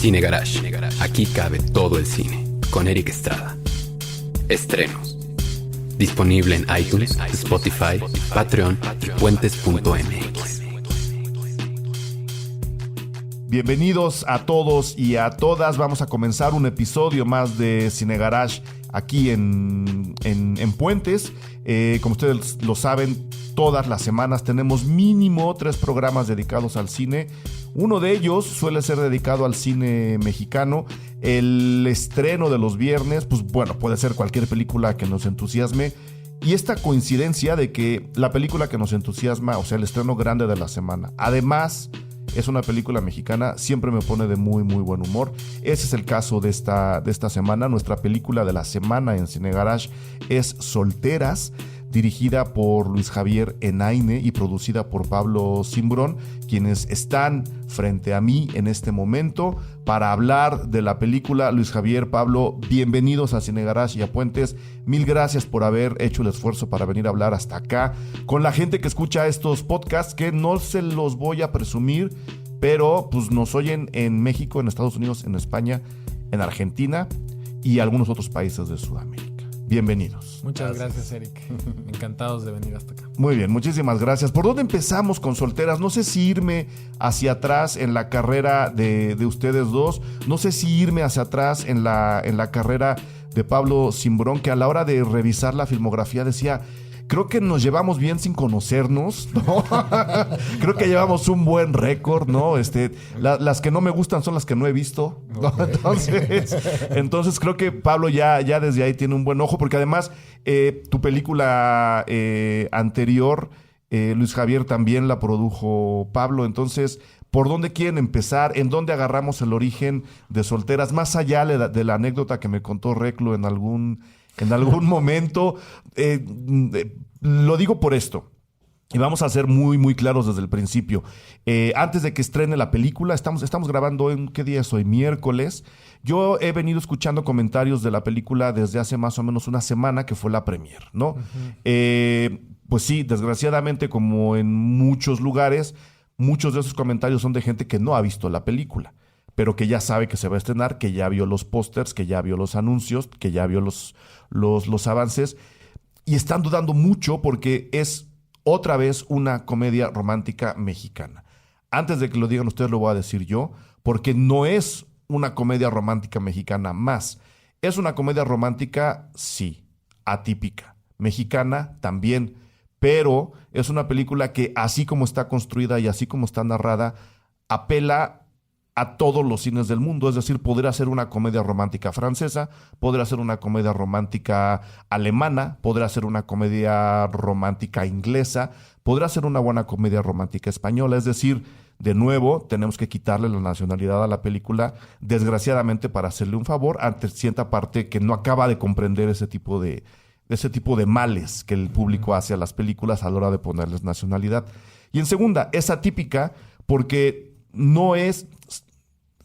Cine Garage. Aquí cabe todo el cine. Con Eric Estrada. Estrenos. Disponible en iTunes, Spotify, Patreon y puentes.mx. Bienvenidos a todos y a todas. Vamos a comenzar un episodio más de Cine Garage aquí en Puentes. Como ustedes lo saben, todas las semanas tenemos mínimo 3 programas dedicados al cine. Uno de ellos suele ser dedicado al cine mexicano. El estreno de los viernes, pues bueno, puede ser cualquier película que nos entusiasme. Y esta coincidencia de que la película que nos entusiasma, o sea, el estreno grande de la semana, además es una película mexicana, siempre me pone de muy, muy buen humor. Ese es el caso de esta semana. Nuestra película de la semana en Cine Garage es Solteras, dirigida por Luis Javier Enaine y producida por Pablo Simbrón, quienes están frente a mí en este momento para hablar de la película. Luis Javier, Pablo, bienvenidos a Cine Garage y a Puentes. Mil gracias por haber hecho el esfuerzo para venir a hablar hasta acá con la gente que escucha estos podcasts, que no se los voy a presumir, pero pues nos oyen en México, en Estados Unidos, en España, en Argentina y algunos otros países de Sudamérica. Bienvenidos. Muchas gracias, Eric. Encantados de venir hasta acá. Muy bien, muchísimas gracias. ¿Por dónde empezamos con Solteras? No sé si irme hacia atrás en la carrera de ustedes dos. No sé si irme hacia atrás en la carrera de Pablo Simbrón, que a la hora de revisar la filmografía decía: creo que nos llevamos bien sin conocernos, ¿no? Creo que llevamos un buen récord, ¿no? Las que no me gustan son las que no he visto, ¿no? Okay. Entonces creo que Pablo ya desde ahí tiene un buen ojo, porque además tu película anterior, Luis Javier, también la produjo Pablo. Entonces, ¿por dónde quieren empezar? ¿En dónde agarramos el origen de Solteras? Más allá de la anécdota que me contó Reclo en algún momento. Lo digo por esto, y vamos a ser muy, muy claros desde el principio. Antes de que estrene la película, estamos grabando en, ¿qué día es hoy? Miércoles. Yo he venido escuchando comentarios de la película desde hace más o menos una semana, que fue la premier, ¿no? Uh-huh. Pues sí, desgraciadamente, como en muchos lugares, muchos de esos comentarios son de gente que no ha visto la película, pero que ya sabe que se va a estrenar, que ya vio los pósters, que ya vio los anuncios, que ya vio los avances, y están dudando mucho porque es otra vez una comedia romántica mexicana. Antes de que lo digan ustedes, lo voy a decir yo, porque no es una comedia romántica mexicana más. Es una comedia romántica, sí, atípica. Mexicana también, pero es una película que, así como está construida y así como está narrada, apela a todos los cines del mundo. Es decir, podría ser una comedia romántica francesa, podría ser una comedia romántica alemana, podría ser una comedia romántica inglesa, podría ser una buena comedia romántica española. Es decir, de nuevo, tenemos que quitarle la nacionalidad a la película, desgraciadamente, para hacerle un favor ante cierta parte que no acaba de comprender ese tipo de males que el público hace a las películas a la hora de ponerles nacionalidad. Y en segunda, es atípica porque no es...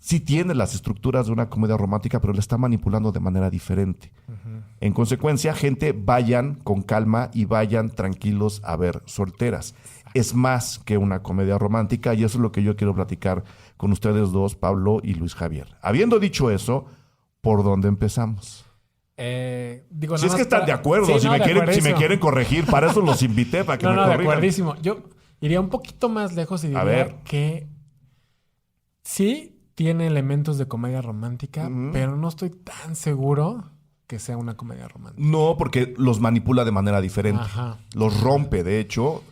Sí tiene las estructuras de una comedia romántica, pero la está manipulando de manera diferente. Uh-huh. En consecuencia, gente, vayan con calma y vayan tranquilos a ver Solteras. Es más que una comedia romántica, y eso es lo que yo quiero platicar con ustedes dos, Pablo y Luis Javier. Habiendo dicho eso, ¿por dónde empezamos? Si es que están de acuerdo, sí, si me quieren corregir, para eso los invité, para que me corrijan. De acuerdísimo. Yo iría un poquito más lejos y diría que sí tiene elementos de comedia romántica, uh-huh, pero no estoy tan seguro que sea una comedia romántica. No, porque los manipula de manera diferente. Ajá. Los rompe, de hecho.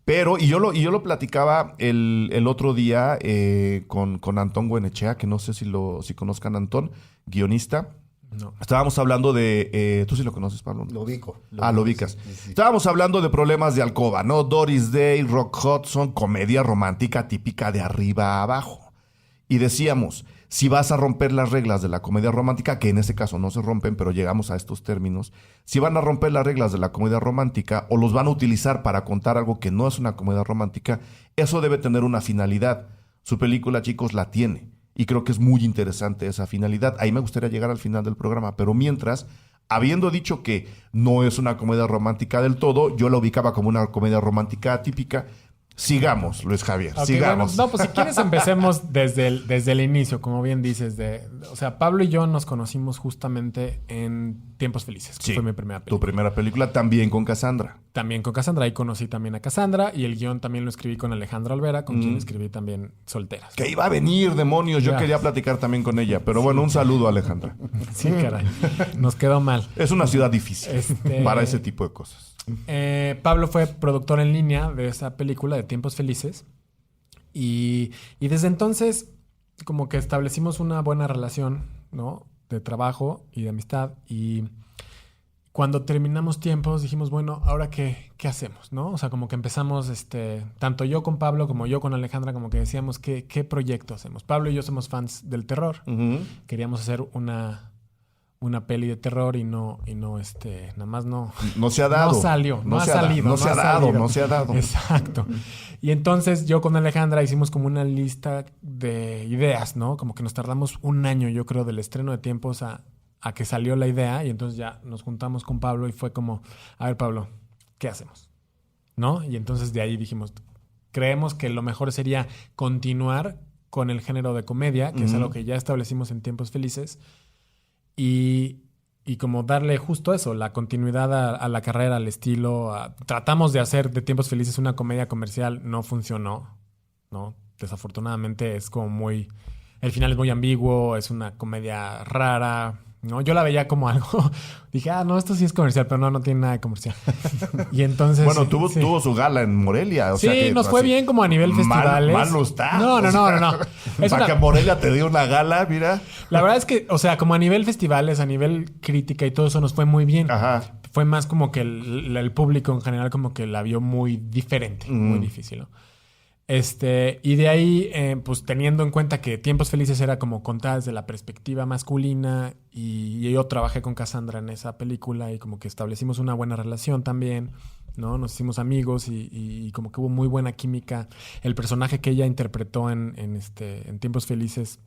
Pero, y yo lo platicaba el otro día con Antón Goenechea, que no sé si conozcan a Antón, guionista. No. Estábamos hablando de... ¿tú sí lo conoces, Pablo? Lo ubico. Lo ubicas. Sí. Estábamos hablando de problemas de alcoba, ¿no? Doris Day, Rock Hudson, comedia romántica típica de arriba a abajo. Y decíamos, si vas a romper las reglas de la comedia romántica, que en este caso no se rompen, pero llegamos a estos términos, si van a romper las reglas de la comedia romántica o los van a utilizar para contar algo que no es una comedia romántica, eso debe tener una finalidad. Su película, chicos, la tiene. Y creo que es muy interesante esa finalidad. Ahí me gustaría llegar al final del programa, pero mientras, habiendo dicho que no es una comedia romántica del todo, yo la ubicaba como una comedia romántica atípica. Sigamos, Luis Javier, Okay, sigamos. Bueno, no, pues si quieres empecemos desde el inicio, como bien dices. O sea, Pablo y yo nos conocimos justamente en Tiempos Felices, que Sí, fue mi primera película. Tu primera película también con Cassandra. También con Cassandra, ahí conocí también a Cassandra y el guión también lo escribí con Alejandra Olvera, con quien escribí también Solteras. Que iba a venir, demonios, yo Ya. quería platicar también con ella, pero bueno, un saludo a Alejandra. Sí, caray, nos quedó mal. Es una ciudad difícil para ese tipo de cosas. Pablo fue productor en línea de esa película de Tiempos Felices y desde entonces como que establecimos una buena relación, ¿no? De trabajo y de amistad y cuando terminamos Tiempos dijimos, bueno, ¿ahora qué hacemos, no? O sea, como que empezamos, tanto yo con Pablo como yo con Alejandra, como que decíamos, ¿qué proyecto hacemos? Pablo y yo somos fans del terror. Queríamos hacer una peli de terror y no, nada más no. No se ha dado. No salió, no ha salido. No se ha dado. Exacto. Y entonces yo con Alejandra hicimos como una lista de ideas, ¿no? Como que nos tardamos un año, yo creo, del estreno de Tiempos a que salió la idea y entonces ya nos juntamos con Pablo y fue como, a ver, Pablo, ¿qué hacemos? ¿No? Y entonces de ahí dijimos, creemos que lo mejor sería continuar con el género de comedia, que es algo que ya establecimos en Tiempos Felices, y como darle justo eso, la continuidad a la carrera, al estilo. Tratamos de hacer de Tiempos Felices una comedia comercial, no funcionó, ¿no? Desafortunadamente es como muy... El final es muy ambiguo, es una comedia rara, ¿no? Yo la veía como algo... Dije, no, esto sí es comercial, pero no tiene nada de comercial. Y entonces... Bueno, tuvo su gala en Morelia. O sea que, nos fue bien como a nivel festivales. Mal no está. No. Para que Morelia te dio una gala, mira. La verdad es que, o sea, como a nivel festivales, a nivel crítica y todo eso nos fue muy bien. Ajá. Fue más como que el público en general como que la vio muy diferente, muy difícil, ¿no? Y de ahí, pues teniendo en cuenta que Tiempos Felices era como contada desde la perspectiva masculina y yo trabajé con Cassandra en esa película y como que establecimos una buena relación también, ¿no? Nos hicimos amigos y como que hubo muy buena química. El personaje que ella interpretó en Tiempos Felices,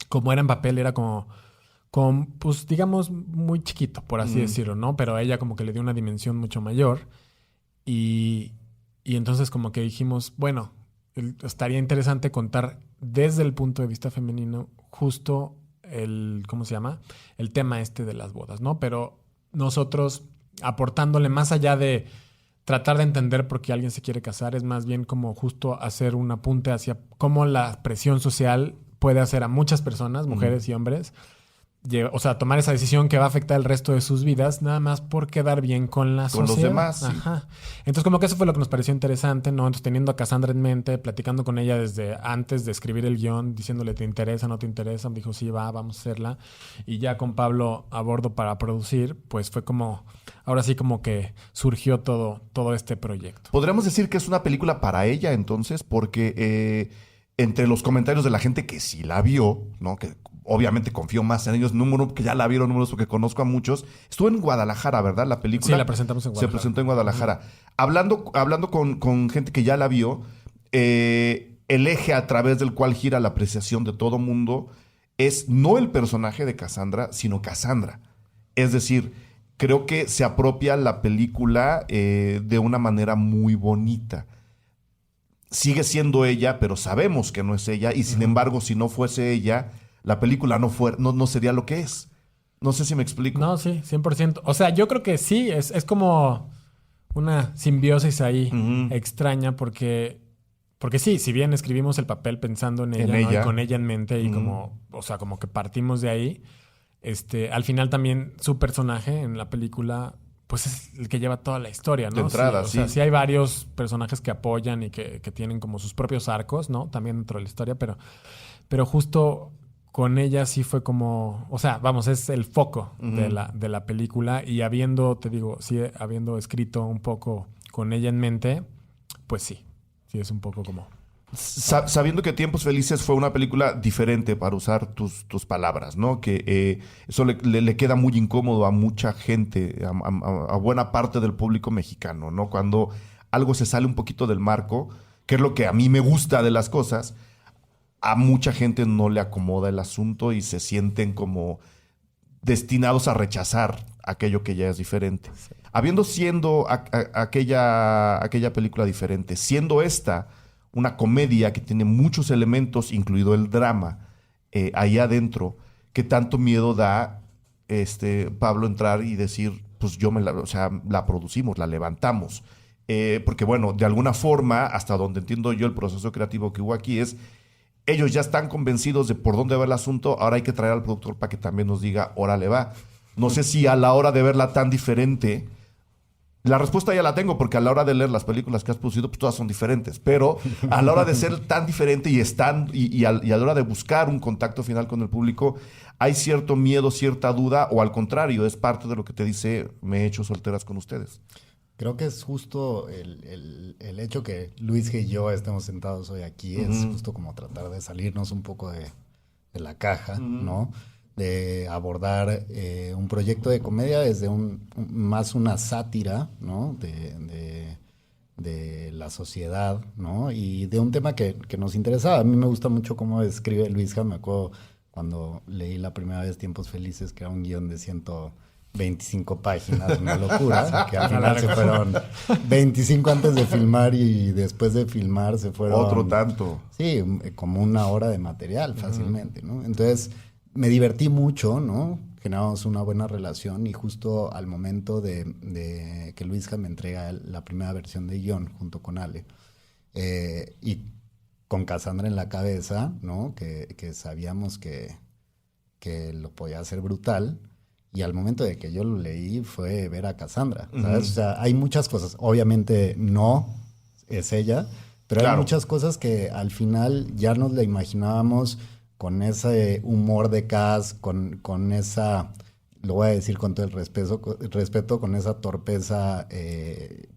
como era en papel, era como pues digamos, muy chiquito, por así decirlo, ¿no? Pero a ella como que le dio una dimensión mucho mayor y entonces como que dijimos, bueno, estaría interesante contar desde el punto de vista femenino justo ¿cómo se llama? El tema de las bodas, ¿no? Pero nosotros aportándole más allá de tratar de entender por qué alguien se quiere casar, es más bien como justo hacer un apunte hacia cómo la presión social puede hacer a muchas personas, mujeres y hombres, o sea, tomar esa decisión que va a afectar el resto de sus vidas, nada más por quedar bien con la sociedad. Con los demás. Sí. Ajá. Entonces, como que eso fue lo que nos pareció interesante, ¿no? Entonces, teniendo a Cassandra en mente, platicando con ella desde antes de escribir el guión, diciéndole, ¿te interesa, no te interesa? Me dijo, sí, vamos a hacerla. Y ya con Pablo a bordo para producir, pues fue como, ahora sí como que surgió todo este proyecto. Podríamos decir que es una película para ella, entonces, porque entre los comentarios de la gente que sí la vio, ¿no? Que obviamente confío más en ellos, número que ya la vieron, números porque conozco a muchos. Estuvo en Guadalajara, ¿verdad? La película. Sí, la presentamos en Guadalajara. Se presentó en Guadalajara. Hablando con gente que ya la vio, el eje a través del cual gira la apreciación de todo mundo es no el personaje de Cassandra, sino Cassandra. Es decir, creo que se apropia la película de una manera muy bonita. Sigue siendo ella, pero sabemos que no es ella, y sin embargo, si no fuese ella, la película no sería lo que es. No sé si me explico. No, sí, 100%. O sea, yo creo que sí, es como una simbiosis ahí extraña porque sí, si bien escribimos el papel pensando en ella, ¿no? Y con ella en mente y como que partimos de ahí, al final también su personaje en la película pues es el que lleva toda la historia, ¿no? De entrada, sí. O sea, sí hay varios personajes que apoyan y que tienen como sus propios arcos, ¿no? También dentro de la historia, pero justo con ella sí fue como... O sea, vamos, es el foco de la película y habiendo escrito un poco con ella en mente, pues sí es un poco como... Sabiendo que Tiempos Felices fue una película diferente, para usar tus palabras, ¿no? Que eso le queda muy incómodo a mucha gente, a buena parte del público mexicano, ¿no? Cuando algo se sale un poquito del marco, que es lo que a mí me gusta de las cosas, a mucha gente no le acomoda el asunto y se sienten como destinados a rechazar aquello que ya es diferente. Sí. siendo aquella película diferente, siendo esta una comedia que tiene muchos elementos, incluido el drama, ahí adentro, ¿qué tanto miedo da Pablo entrar y decir, pues la producimos, la levantamos? Porque bueno, de alguna forma, hasta donde entiendo yo el proceso creativo que hubo aquí es, ellos ya están convencidos de por dónde va el asunto, ahora hay que traer al productor para que también nos diga, órale va. No sé si a la hora de verla tan diferente, la respuesta ya la tengo, porque a la hora de leer las películas que has producido, pues todas son diferentes, pero a la hora de ser tan diferente y a la hora de buscar un contacto final con el público, hay cierto miedo, cierta duda, o al contrario, es parte de lo que te dice, me he hecho solteras con ustedes. Creo que es justo el hecho que Luis y yo estemos sentados hoy aquí, es justo como tratar de salirnos un poco de la caja, ¿no? De abordar un proyecto de comedia desde más una sátira, ¿no? De la sociedad, ¿no? Y de un tema que nos interesaba. A mí me gusta mucho cómo escribe Luisja. Me acuerdo cuando leí la primera vez Tiempos Felices, que era un guión de 125 páginas, una locura, que al final se fueron 25 antes de filmar y después de filmar se fueron... Otro tanto. Sí, como 1 hora de material fácilmente, ¿no? Entonces me divertí mucho, ¿no? Generamos una buena relación y justo al momento de que Luisja me entrega la primera versión de guión junto con Ale y con Cassandra en la cabeza, ¿no? Que sabíamos que lo podía hacer brutal. Y al momento de que yo lo leí fue ver a Cassandra, ¿sabes? O sea, hay muchas cosas. Obviamente no es ella, pero claro, hay muchas cosas que al final ya nos la imaginábamos con ese humor de Cass, con esa, lo voy a decir con todo el respeto, con esa torpeza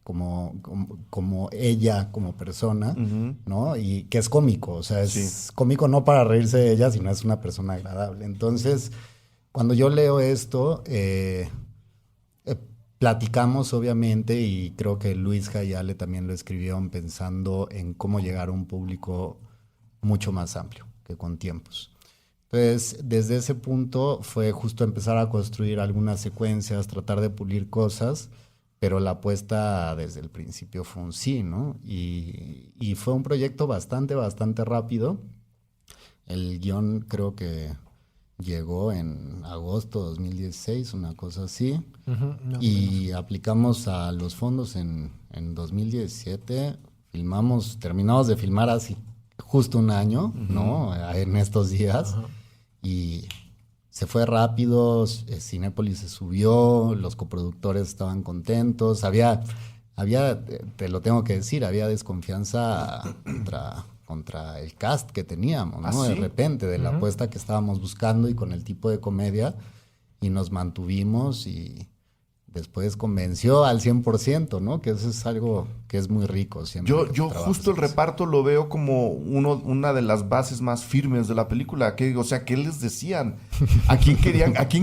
como ella, como persona, ¿no? Y que es cómico, o sea, es cómico no para reírse de ella, sino es una persona agradable. Entonces, cuando yo leo esto, platicamos obviamente, y creo que Luisja y Ale también lo escribieron pensando en cómo llegar a un público mucho más amplio que con tiempos. Entonces, desde ese punto fue justo empezar a construir algunas secuencias, tratar de pulir cosas, pero la apuesta desde el principio fue un sí, ¿no? Y fue un proyecto bastante rápido. El guión creo que llegó en agosto de 2016, una cosa así. Y aplicamos a los fondos en 2017. Terminamos de filmar así justo 1 año, ¿no? En estos días. Y se fue rápido, Cinépolis se subió, los coproductores estaban contentos. Había, te lo tengo que decir, había desconfianza contra el cast que teníamos, ¿no? ¿Sí? De repente, de la apuesta que estábamos buscando y con el tipo de comedia, y nos mantuvimos y después convenció al 100%, ¿no? Que eso es algo que es muy rico siempre. Yo justo el reparto lo veo como una de las bases más firmes de la película. O sea, ¿qué les decían? ¿A quién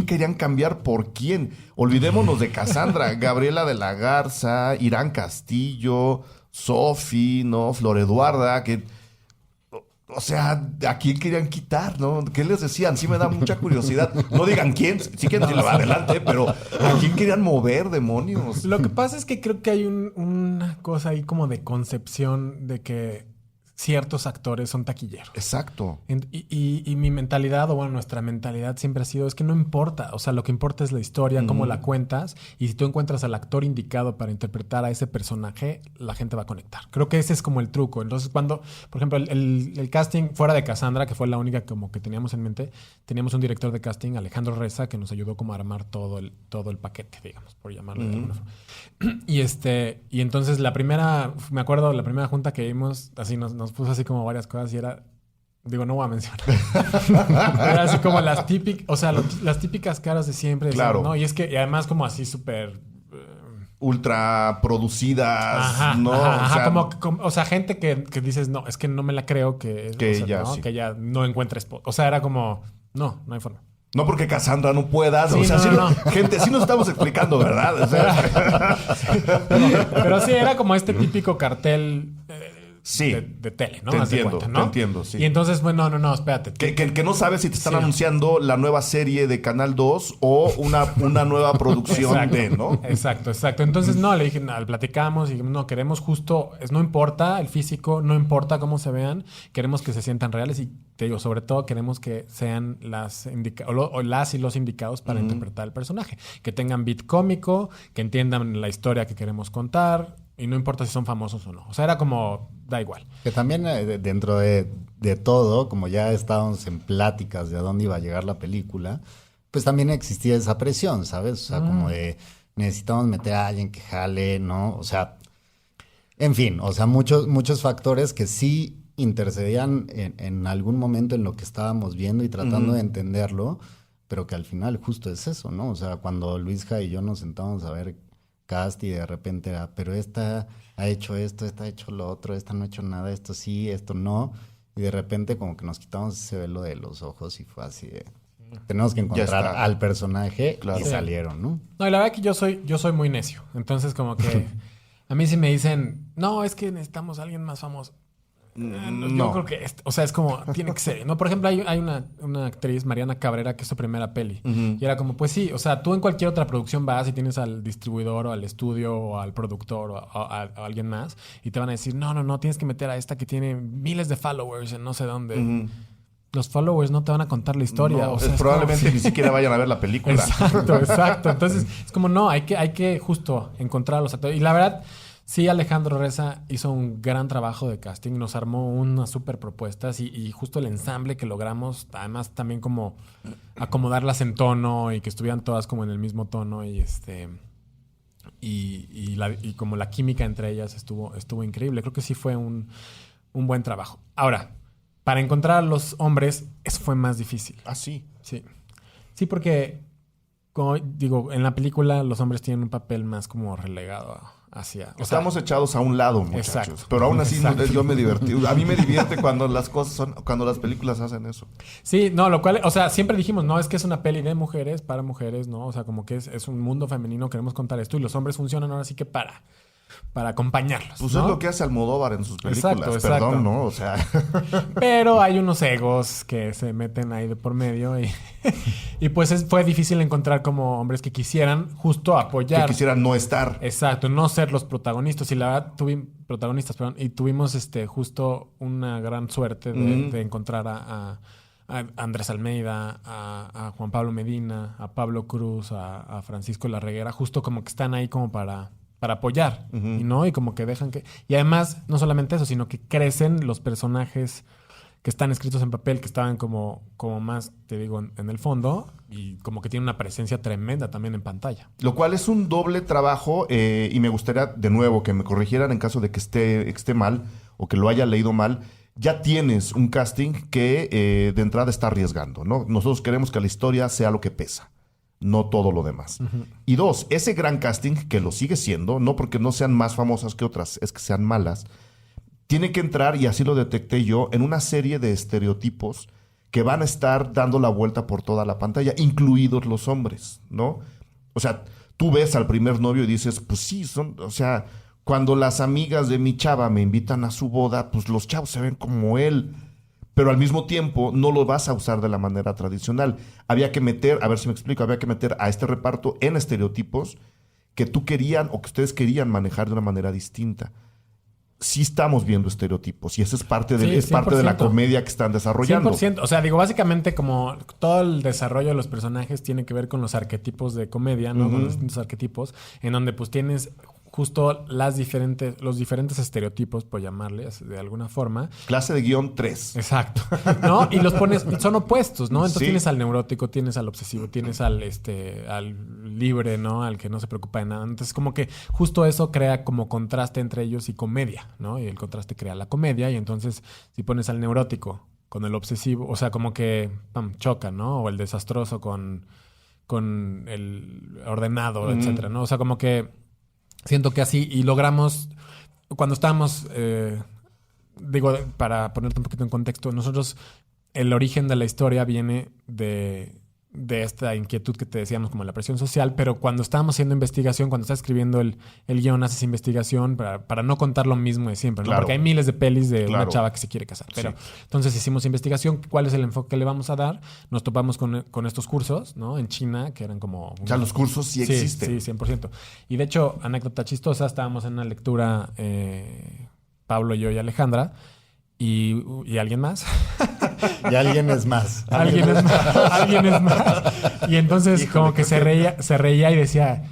querían cambiar por quién? Olvidémonos de Cassandra, Gabriela de la Garza, Irán Castillo, Sofi, ¿no? Flor Eduarda, o sea, ¿a quién querían quitar, no? ¿Qué les decían? Sí me da mucha curiosidad. No digan quién, sí que va adelante, pero ¿a quién querían mover, demonios? Lo que pasa es que creo que hay una cosa ahí como de concepción de que ciertos actores son taquilleros. Exacto. Y mi mentalidad, o bueno, nuestra mentalidad siempre ha sido, es que no importa. O sea, lo que importa es la historia, cómo la cuentas. Y si tú encuentras al actor indicado para interpretar a ese personaje, la gente va a conectar. Creo que ese es como el truco. Entonces, cuando, por ejemplo, el casting fuera de Cassandra, que fue la única como que teníamos en mente, teníamos un director de casting, Alejandro Reza, que nos ayudó como a armar todo el paquete, digamos, por llamarlo de alguna forma. Y entonces me acuerdo, la primera junta que vimos, así nos puso así como varias cosas y era, digo, no voy a mencionar. Era así como las típicas caras de siempre. Claro. ¿No? Y además como así súper... ultra producidas, ¿no? O sea, gente que dices, no, es que no me la creo que ella no encuentre spot. O sea, era como, no hay forma. No porque Cassandra no pueda. Sí, gente, sí nos estamos explicando, ¿verdad? O sea, pero sí, era como este típico cartel sí, de tele, ¿no? Te Haz de entiendo, cuenta, ¿no? te entiendo, sí. Y entonces, bueno, no, espérate. Que no sabes si te están Sí. anunciando la nueva serie de Canal 2 o una nueva producción Exacto. de, ¿no? Exacto. Entonces, no, le dije, platicamos y dijimos, no, queremos justo, no importa el físico, no importa cómo se vean, queremos que se sientan reales y te digo, sobre todo queremos que sean las y los indicados para interpretar el personaje, que tengan beat cómico, que entiendan la historia que queremos contar y no importa si son famosos o no. O sea, era como, da igual. Que también dentro de todo, como ya estábamos en pláticas de a dónde iba a llegar la película, pues también existía esa presión, ¿sabes? O sea, como de necesitamos meter a alguien que jale, ¿no? O sea, en fin, o sea, muchos factores que sí intercedían en algún momento en lo que estábamos viendo y tratando de entenderlo, pero que al final justo es eso, ¿no? O sea, cuando Luisja y yo nos sentamos a ver cast y de repente era, pero esta ha hecho esto, esta ha hecho lo otro, esta no ha hecho nada, esto sí, esto no, y de repente como que nos quitamos ese velo de los ojos y fue así de, tenemos que encontrar al personaje y salieron, ¿no? No, y la verdad que yo soy muy necio, entonces como que a mí si me dicen, no, es que necesitamos a alguien más famoso. Yo creo que, o sea, es como, tiene que ser, ¿no? Por ejemplo, hay una actriz, Mariana Cabrera, que es su primera peli. Y era como, pues sí, o sea, tú en cualquier otra producción vas y tienes al distribuidor o al estudio o al productor o a alguien más y te van a decir, no, tienes que meter a esta que tiene miles de followers en no sé dónde. Los followers no te van a contar la historia. No, o sea, probablemente ni siquiera vayan a ver la película. Exacto. Entonces, es como, no, hay que justo encontrar a los actores. Y la verdad... Sí, Alejandro Reza hizo un gran trabajo de casting, nos armó unas súper propuestas y justo el ensamble que logramos, además también como acomodarlas en tono y que estuvieran todas como en el mismo tono y como la química entre ellas estuvo increíble. Creo que sí fue un buen trabajo. Ahora, para encontrar a los hombres, eso fue más difícil. Ah, sí. Sí, porque, como digo, en la película los hombres tienen un papel más como relegado Estamos echados a un lado, muchachos. Exacto. Pero aún así yo me divertí. A mí me divierte cuando cuando las películas hacen eso. Sí, no, lo cual, o sea, siempre dijimos, no, es que es una peli de mujeres, para mujeres, ¿no? O sea, como que es un mundo femenino, queremos contar esto y los hombres funcionan ahora sí que para acompañarlos. Pues ¿no? es lo que hace Almodóvar en sus películas. Exacto. Perdón, ¿no? O sea. Pero hay unos egos que se meten ahí de por medio y pues fue difícil encontrar como hombres que quisieran justo apoyar. Que quisieran no estar. Exacto, no ser los protagonistas. Y la verdad, tuvimos justo una gran suerte de encontrar a Andrés Almeida, a Juan Pablo Medina, a Pablo Cruz, a Francisco Larreguera, justo como que están ahí como para apoyar, ¿no? Y como que dejan que... Y además, no solamente eso, sino que crecen los personajes que están escritos en papel, que estaban como más, te digo, en el fondo, y como que tienen una presencia tremenda también en pantalla. Lo cual es un doble trabajo, y me gustaría, de nuevo, que me corrigieran en caso de que esté mal, o que lo haya leído mal. Ya tienes un casting que de entrada está arriesgando, ¿no? Nosotros queremos que la historia sea lo que pesa, no todo lo demás. Y dos, ese gran casting, que lo sigue siendo, no porque no sean más famosas que otras, es que sean malas, tiene que entrar, y así lo detecté yo, en una serie de estereotipos que van a estar dando la vuelta por toda la pantalla, incluidos los hombres, ¿no? O sea, tú ves al primer novio y dices, pues sí, o sea, cuando las amigas de mi chava me invitan a su boda, pues los chavos se ven como él. Pero al mismo tiempo no lo vas a usar de la manera tradicional. Había que meter, a ver si me explico, había que meter a este reparto en estereotipos que tú querían o que ustedes querían manejar de una manera distinta. Sí estamos viendo estereotipos y eso es parte de la comedia que están desarrollando. 100%. O sea, digo, básicamente como todo el desarrollo de los personajes tiene que ver con los arquetipos de comedia, ¿no? Con los distintos arquetipos, en donde pues tienes justo los diferentes estereotipos, por llamarles de alguna forma. Clase de guión 3. Exacto. ¿No? Y los pones, son opuestos, ¿no? Entonces tienes al neurótico, tienes al obsesivo, tienes al libre, ¿no? Al que no se preocupa de nada. Entonces, como que justo eso crea como contraste entre ellos y comedia, ¿no? Y el contraste crea la comedia. Y entonces, si pones al neurótico con el obsesivo, o sea, como que choca, ¿no? O el desastroso con el ordenado, etcétera, ¿no? O sea, como que siento que así, y logramos, cuando estábamos, para ponerte un poquito en contexto, nosotros, el origen de la historia viene de de esta inquietud que te decíamos como la presión social, pero cuando estábamos haciendo investigación, cuando estás escribiendo el guión, haces investigación para no contar lo mismo de siempre, ¿no? Claro. Porque hay miles de pelis de Claro. una chava que se quiere casar. Pero Sí. entonces hicimos investigación, cuál es el enfoque que le vamos a dar. Nos topamos con estos cursos, ¿no? En China, que eran como... O sea, los cursos sí existen. Sí, 100%. Y de hecho, anécdota chistosa, estábamos en una lectura, Pablo, yo y Alejandra, y alguien más. Y alguien es más. Alguien es más. Y entonces Híjole, como que creo se reía y decía,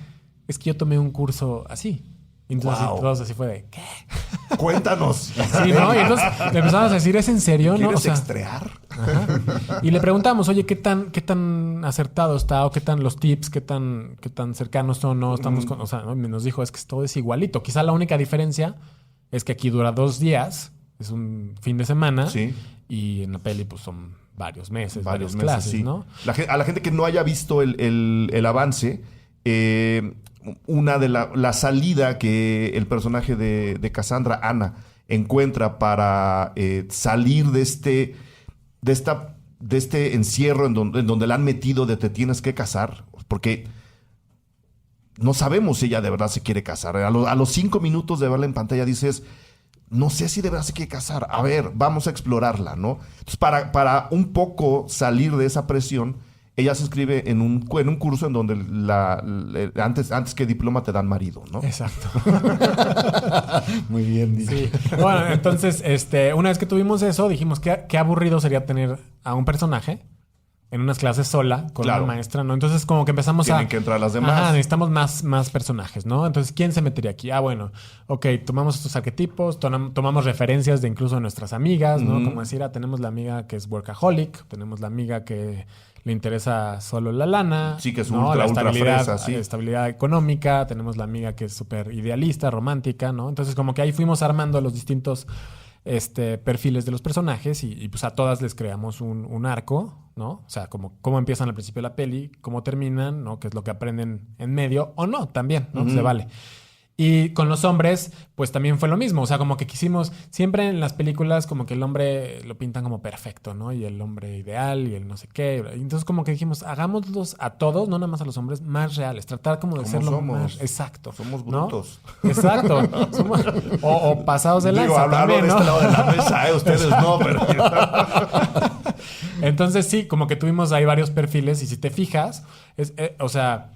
es que yo tomé un curso así. Y entonces Wow. todos así fue de, ¿qué? Cuéntanos. Sí, ¿no? Y entonces le empezamos a decir, ¿es en serio? ¿No? ¿Quieres O sea, extrear? ajá. Y le preguntamos, oye, ¿qué tan acertado está? ¿O qué tan los tips, qué tan cercanos son? No estamos con, o sea, ¿no? Nos dijo, es que todo es igualito. Quizá la única diferencia es que aquí dura 2 días, es un fin de semana. Sí. Y en la peli, pues son varios meses, Varios varias meses, clases, sí. ¿no? A la gente que no haya visto el avance, una de la salida que el personaje de Cassandra, Ana, encuentra para salir de este encierro en donde la han metido de te tienes que casar, porque no sabemos si ella de verdad se quiere casar. A los 5 minutos de verla en pantalla dices, no sé si de verdad se quiere casar. A ver, vamos a explorarla, ¿no? Entonces, para un poco salir de esa presión, ella se inscribe en un curso en donde antes que diploma te dan marido, ¿no? Exacto. Muy bien dicho. Sí. Bueno, entonces, una vez que tuvimos eso, dijimos que qué aburrido sería tener a un personaje en unas clases sola con Claro. una maestra, ¿no? Entonces como que empezamos Tienen que entrar las demás. Ajá, necesitamos más personajes, ¿no? Entonces, ¿quién se metería aquí? Ah, bueno, ok, tomamos estos arquetipos, tomamos referencias de incluso de nuestras amigas, ¿no? Ujú. Como decir, tenemos la amiga que es workaholic, tenemos la amiga que le interesa solo la lana. Sí, que es ¿no? ultra La estabilidad, fresa, sí. estabilidad económica, tenemos la amiga que es súper idealista, romántica, ¿no? Entonces como que ahí fuimos armando los distintos perfiles de los personajes y pues a todas les creamos un arco, ¿no? O sea, como cómo empiezan al principio de la peli, cómo terminan, ¿no? Qué es lo que aprenden en medio o no, también, ¿no? Ujú. Se vale. Y con los hombres, pues también fue lo mismo. O sea, como que quisimos, siempre en las películas, como que el hombre lo pintan como perfecto, ¿no? Y el hombre ideal y el no sé qué. Y entonces, como que dijimos, hagámoslos a todos, no nada más a los hombres, más reales. Tratar como de Como serlo somos. más. Exacto. Somos ¿no? brutos. Exacto. o pasados de lanza. Digo, hablo también, de ¿no? este lado de la mesa, ustedes no, pero... Entonces, sí, como que tuvimos ahí varios perfiles y si te fijas, o sea...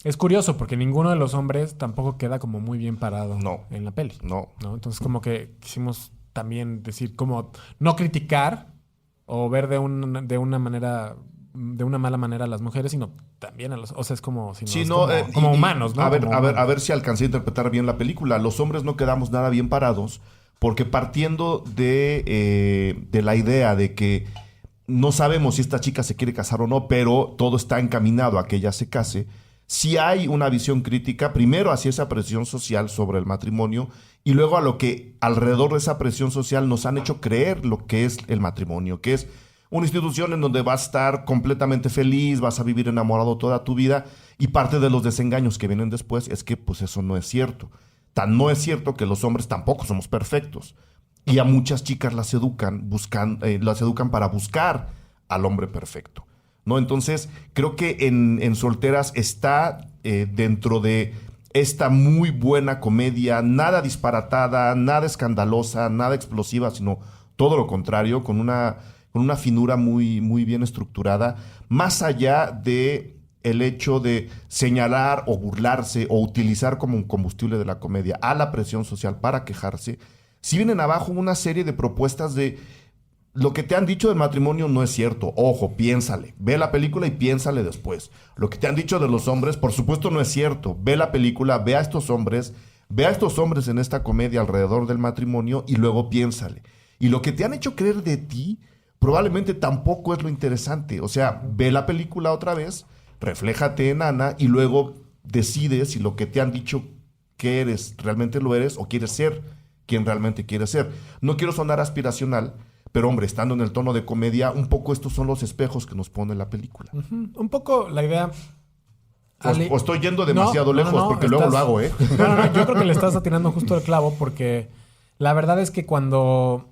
Es curioso porque ninguno de los hombres tampoco queda como muy bien parado No. en la peli. No. Entonces como que quisimos también decir como no criticar o ver de una manera, de una mala manera a las mujeres, sino también a los... O sea, es como, Sí, es no, como y- humanos, ¿no? A ver, Como a ver, humanos. a ver si alcancé a interpretar bien la película. Los hombres no quedamos nada bien parados porque partiendo de la idea de que no sabemos si esta chica se quiere casar o no, pero todo está encaminado a que ella se case. Si hay una visión crítica, primero hacia esa presión social sobre el matrimonio y luego a lo que alrededor de esa presión social nos han hecho creer lo que es el matrimonio, que es una institución en donde vas a estar completamente feliz, vas a vivir enamorado toda tu vida y parte de los desengaños que vienen después es que pues eso no es cierto. Tan no es cierto que los hombres tampoco somos perfectos y a muchas chicas las educan para buscar al hombre perfecto. ¿No? Entonces, creo que en Solteras está dentro de esta muy buena comedia, nada disparatada, nada escandalosa, nada explosiva, sino todo lo contrario, con una finura muy, muy bien estructurada, más allá de el hecho de señalar o burlarse o utilizar como un combustible de la comedia a la presión social para quejarse, si vienen abajo una serie de propuestas de lo que te han dicho del matrimonio no es cierto. Ojo, piénsale. Ve la película y piénsale después. Lo que te han dicho de los hombres, por supuesto, no es cierto. Ve la película, ve a estos hombres en esta comedia alrededor del matrimonio y luego piénsale. Y lo que te han hecho creer de ti probablemente tampoco es lo interesante. O sea, ve la película otra vez, refléjate en Ana y luego decides si lo que te han dicho que eres realmente lo eres o quieres ser quien realmente quieres ser. No quiero sonar aspiracional, pero hombre, estando en el tono de comedia, un poco estos son los espejos que nos pone la película. Un poco la idea... O estoy yendo demasiado lejos porque luego lo hago, ¿eh? No, yo creo que le estás atinando justo el clavo porque la verdad es que cuando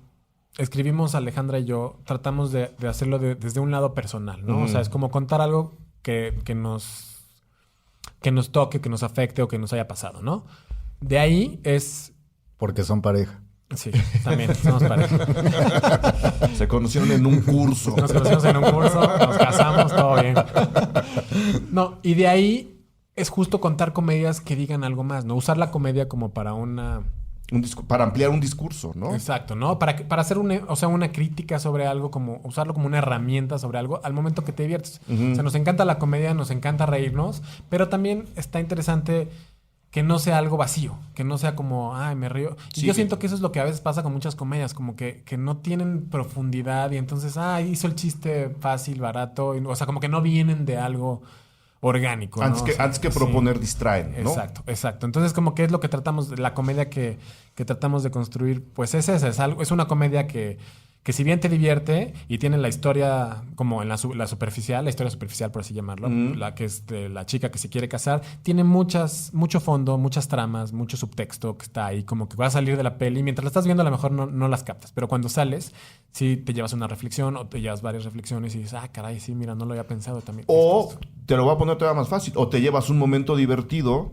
escribimos Alejandra y yo, tratamos de hacerlo desde un lado personal, ¿no? O sea, es como contar algo que nos toque, que nos afecte o que nos haya pasado, ¿no? De ahí es... Porque son pareja. Sí, también somos pareja. Se conocieron en un curso. Nos conocimos en un curso, nos casamos, todo bien. No, y de ahí es justo contar comedias que digan algo más, ¿no? Usar la comedia como para para ampliar un discurso, ¿no? Exacto, ¿no? Para hacer una crítica sobre algo, como usarlo como una herramienta sobre algo al momento que te diviertes. O sea, nos encanta la comedia, nos encanta reírnos, pero también está interesante que no sea algo vacío, que no sea como, ay, me río. Y yo siento que eso es lo que a veces pasa con muchas comedias, como que no tienen profundidad y entonces, hizo el chiste fácil, barato, o sea, como que no vienen de algo orgánico, ¿no? Antes que proponer, distraen, ¿no? Exacto. Entonces, como que es lo que tratamos, la comedia que tratamos de construir, pues es esa, es una comedia que si bien te divierte y tiene la historia como en la superficial, la historia superficial, por así llamarlo, la que es de la chica que se quiere casar, tiene mucho fondo, muchas tramas, mucho subtexto que está ahí, como que va a salir de la peli. Mientras la estás viendo, a lo mejor no las captas, pero cuando sales, sí te llevas una reflexión o te llevas varias reflexiones y dices, caray, sí, mira, no lo había pensado también. O te lo voy a poner todavía más fácil, o te llevas un momento divertido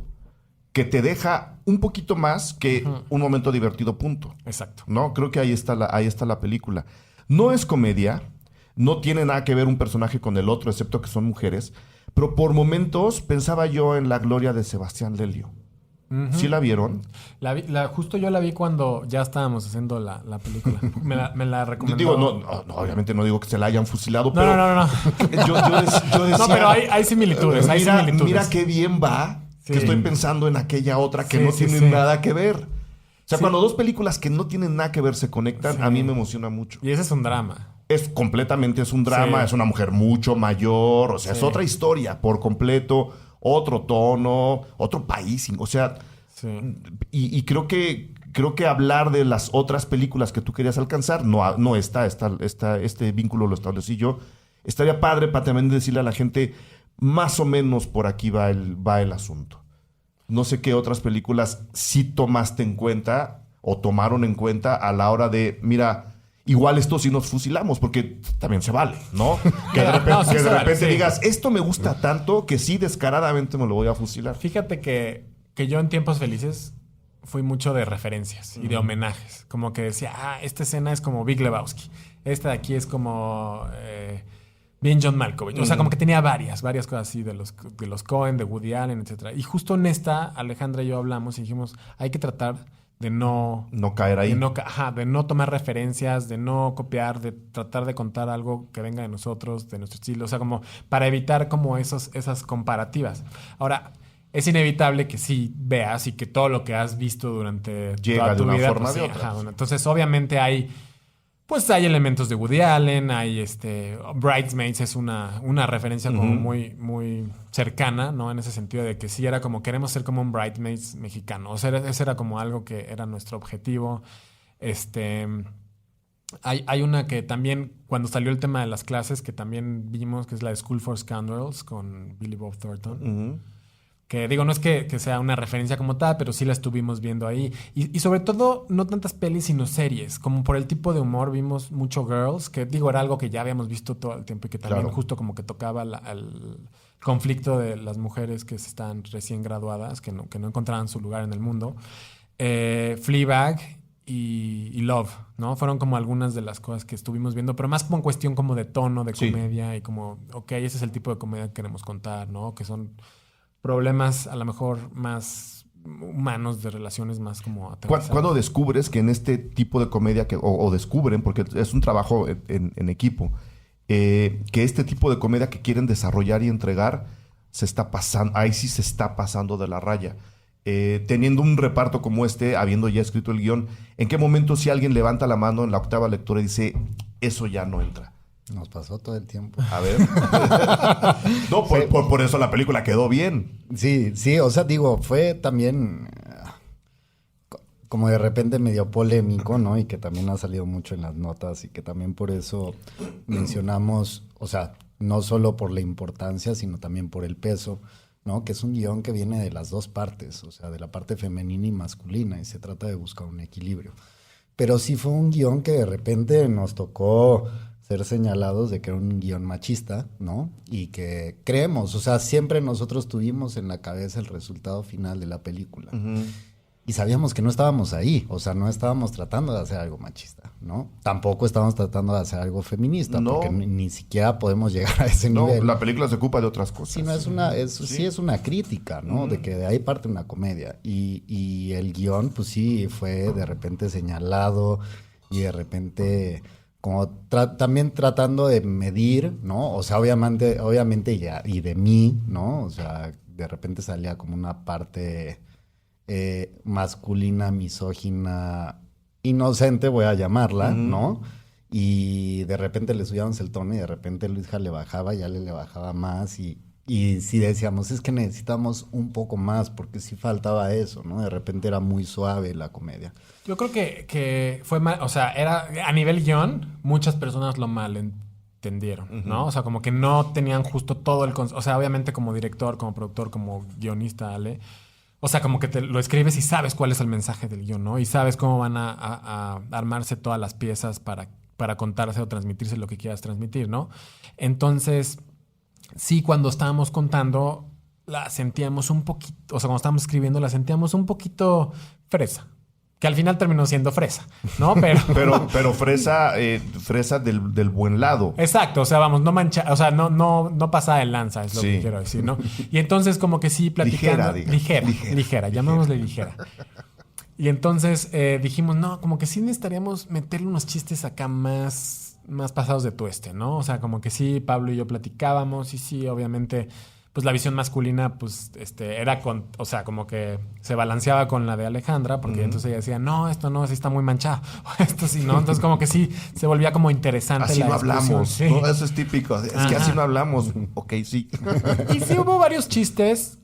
que te deja un poquito más que un momento divertido, punto. Exacto. ¿No? Creo que ahí está la película. No es comedia, no tiene nada que ver un personaje con el otro, excepto que son mujeres, pero por momentos pensaba yo en La Gloria de Sebastián Lelio. ¿Sí la vieron? Justo yo la vi cuando ya estábamos haciendo la película. Me la recomendó. Digo, no, obviamente no digo que se la hayan fusilado, pero... No. Yo decía... No, pero hay similitudes, Mira qué bien va. Sí. Que estoy pensando en aquella otra que no tiene nada que ver. O sea, cuando dos películas que no tienen nada que ver se conectan, a mí me emociona mucho. Y ese es un drama. Completamente es un drama, es una mujer mucho mayor, o sea, es otra historia por completo, otro tono, otro país, o sea, y creo que hablar de las otras películas que tú querías alcanzar, no está este vínculo lo establecí yo. Estaría padre para también decirle a la gente, más o menos por aquí va el asunto. No sé qué otras películas sí tomaste en cuenta o tomaron en cuenta a la hora de, mira, igual esto sí nos fusilamos, porque también se vale, ¿no? Que de repente digas, esto me gusta tanto que sí descaradamente me lo voy a fusilar. Fíjate que yo en Tiempos Felices fui mucho de referencias y de homenajes. Como que decía, esta escena es como Big Lebowski. Esta de aquí es como... bien John Malkovich. O sea, como que tenía varias cosas así de los Coen, de Woody Allen, etc. Y justo en esta, Alejandra y yo hablamos y dijimos, hay que tratar de no caer ahí. De no tomar referencias, de no copiar, de tratar de contar algo que venga de nosotros, de nuestro estilo. O sea, como para evitar como esas comparativas. Ahora, es inevitable que sí veas y que todo lo que has visto durante llega toda tu de una vida, forma pues, de otra. Bueno, entonces, obviamente hay elementos de Woody Allen, hay Bridesmaids es una referencia como muy, muy cercana, ¿no? En ese sentido de que sí era como, queremos ser como un Bridesmaids mexicano. O sea, ese era como algo que era nuestro objetivo. Hay una que también, cuando salió el tema de las clases, que también vimos, que es la de School for Scoundrels con Billy Bob Thornton. Que digo, no es que sea una referencia como tal, pero sí la estuvimos viendo ahí. Y sobre todo, no tantas pelis, sino series. Como por el tipo de humor, vimos mucho Girls, que digo, era algo que ya habíamos visto todo el tiempo y que también justo como que tocaba el conflicto de las mujeres que están recién graduadas, que no encontraban su lugar en el mundo. Fleabag y Love, ¿no? Fueron como algunas de las cosas que estuvimos viendo, pero más como en cuestión como de tono, de comedia y como, ese es el tipo de comedia que queremos contar, ¿no? Que son problemas a lo mejor más humanos, de relaciones más como aterrizadas. ¿Cuándo descubres que en este tipo de comedia, o descubren, porque es un trabajo en equipo, que este tipo de comedia que quieren desarrollar y entregar se está pasando de la raya? Teniendo un reparto como habiendo ya escrito el guión, ¿en qué momento si alguien levanta la mano en la octava lectura y dice, eso ya no entra? Nos pasó todo el tiempo. A ver. No, por eso la película quedó bien. Sí, o sea, digo, fue también como de repente medio polémico, ¿no? Y que también ha salido mucho en las notas y que también por eso mencionamos, o sea, no solo por la importancia, sino también por el peso, ¿no? Que es un guión que viene de las dos partes, o sea, de la parte femenina y masculina, y se trata de buscar un equilibrio. Pero sí fue un guión que de repente nos tocó ser señalados de que era un guión machista, ¿no? Y que creemos, o sea, siempre nosotros tuvimos en la cabeza el resultado final de la película. Y sabíamos que no estábamos ahí, o sea, no estábamos tratando de hacer algo machista, ¿no? Tampoco estábamos tratando de hacer algo feminista, porque ni siquiera podemos llegar a ese nivel. No, la película se ocupa de otras cosas. Sí, no, sí es una crítica, ¿no? De que de ahí parte una comedia. Y el guión, pues sí, fue de repente señalado y de repente como también tratando de medir, ¿no? O sea, obviamente ya, y de mí, ¿no? O sea, de repente salía como una parte masculina, misógina, inocente, voy a llamarla, ¿no? Y de repente le subíamos el tono y de repente Luisja le bajaba, ya le bajaba más y sí decíamos, es que necesitamos un poco más porque sí faltaba eso, ¿no? De repente era muy suave la comedia. Yo creo que fue mal, o sea, era a nivel guión, muchas personas lo malentendieron, ¿no? O sea, como que no tenían justo todo el concepto. O sea, obviamente como director, como productor, como guionista, Ale, o sea, como que te lo escribes y sabes cuál es el mensaje del guión, ¿no? Y sabes cómo van a armarse todas las piezas para contarse o transmitirse lo que quieras transmitir, ¿no? Entonces, sí, cuando estábamos contando, la sentíamos un poquito, o sea, cuando estábamos escribiendo, la sentíamos un poquito fresa. Que al final terminó siendo fresa, ¿no? Pero fresa del buen lado. Exacto, o sea, vamos, no mancha, o sea, no pasada de lanza, es lo que quiero decir, ¿no? Y entonces como que sí platicando. Ligera, llamémosle ligera. Y entonces dijimos, no, como que sí necesitaríamos meterle unos chistes acá más pasados de tueste, ¿no? O sea, como que sí, Pablo y yo platicábamos y sí, obviamente, pues la visión masculina, pues, era o sea, como que se balanceaba con la de Alejandra, porque entonces ella decía, no, esto no, sí está muy manchado, esto sí, ¿no? Entonces como que sí, se volvía como interesante así la no discusión. Hablamos, sí. ¿no? Eso es típico, es que así no hablamos. Ok, sí. Y sí hubo varios chistes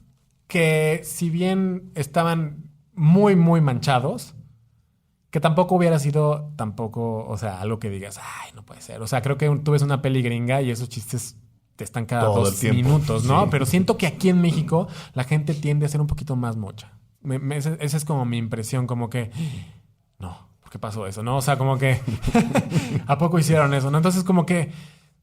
que, si bien estaban muy, muy manchados, que tampoco hubiera sido o sea, algo que digas, ay, no puede ser. O sea, creo que tú ves una peli gringa y esos chistes te están cada todo 2 minutos, ¿no? Sí. Pero siento que aquí en México la gente tiende a ser un poquito más mocha. Esa es como mi impresión, como que, no, ¿por qué pasó eso? ¿No? O sea, como que, ¿a poco hicieron eso? ¿No? Entonces, como que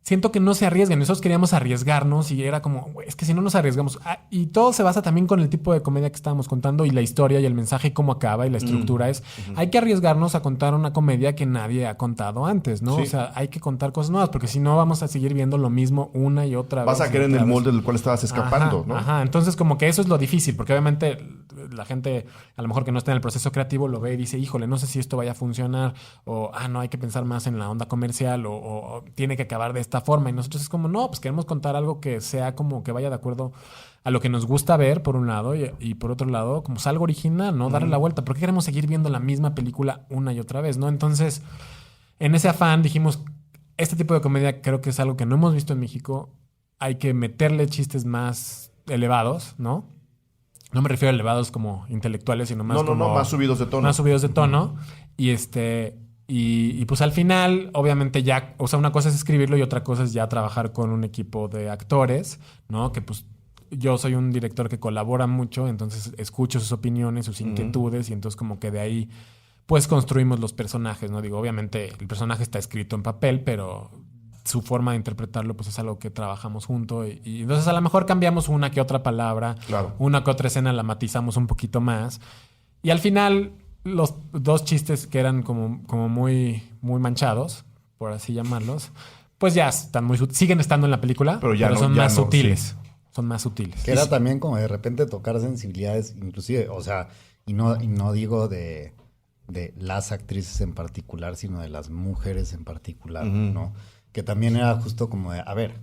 siento que no se arriesgan. Nosotros queríamos arriesgarnos y era como, güey, es que si no nos arriesgamos. Y todo se basa también con el tipo de comedia que estábamos contando y la historia y el mensaje y cómo acaba y la estructura es, hay que arriesgarnos a contar una comedia que nadie ha contado antes, ¿no? Sí. O sea, hay que contar cosas nuevas porque si no vamos a seguir viendo lo mismo una y otra vez. Vas a querer en el molde del cual estabas escapando, ¿no? Ajá, entonces como que eso es lo difícil porque obviamente la gente a lo mejor que no está en el proceso creativo lo ve y dice, híjole, no sé si esto vaya a funcionar o, no, hay que pensar más en la onda comercial o tiene que acabar de esta forma y nosotros es como, no, pues queremos contar algo que sea como que vaya de acuerdo a lo que nos gusta ver por un lado y por otro lado como es algo original, ¿no? Darle la vuelta. ¿Por qué queremos seguir viendo la misma película una y otra vez, no? Entonces, en ese afán dijimos, este tipo de comedia creo que es algo que no hemos visto en México. Hay que meterle chistes más elevados, ¿no? No me refiero a elevados como intelectuales, sino más más subidos de tono. Más subidos de tono. Y pues al final, obviamente ya, o sea, una cosa es escribirlo y otra cosa es ya trabajar con un equipo de actores, ¿no? Que pues yo soy un director que colabora mucho, entonces escucho sus opiniones, sus inquietudes y entonces como que de ahí pues construimos los personajes, ¿no? Digo, obviamente el personaje está escrito en papel, pero su forma de interpretarlo pues es algo que trabajamos juntos y entonces a lo mejor cambiamos una que otra palabra, claro. Una que otra escena la matizamos un poquito más y al final los 2 chistes que eran como muy, muy manchados, por así llamarlos, pues ya están siguen estando en la película, pero son más sutiles. Sí. Son más sutiles. Que era también como de repente tocar sensibilidades, inclusive, o sea, y no digo de las actrices en particular, sino de las mujeres en particular, ¿no? Que también era justo como de, a ver,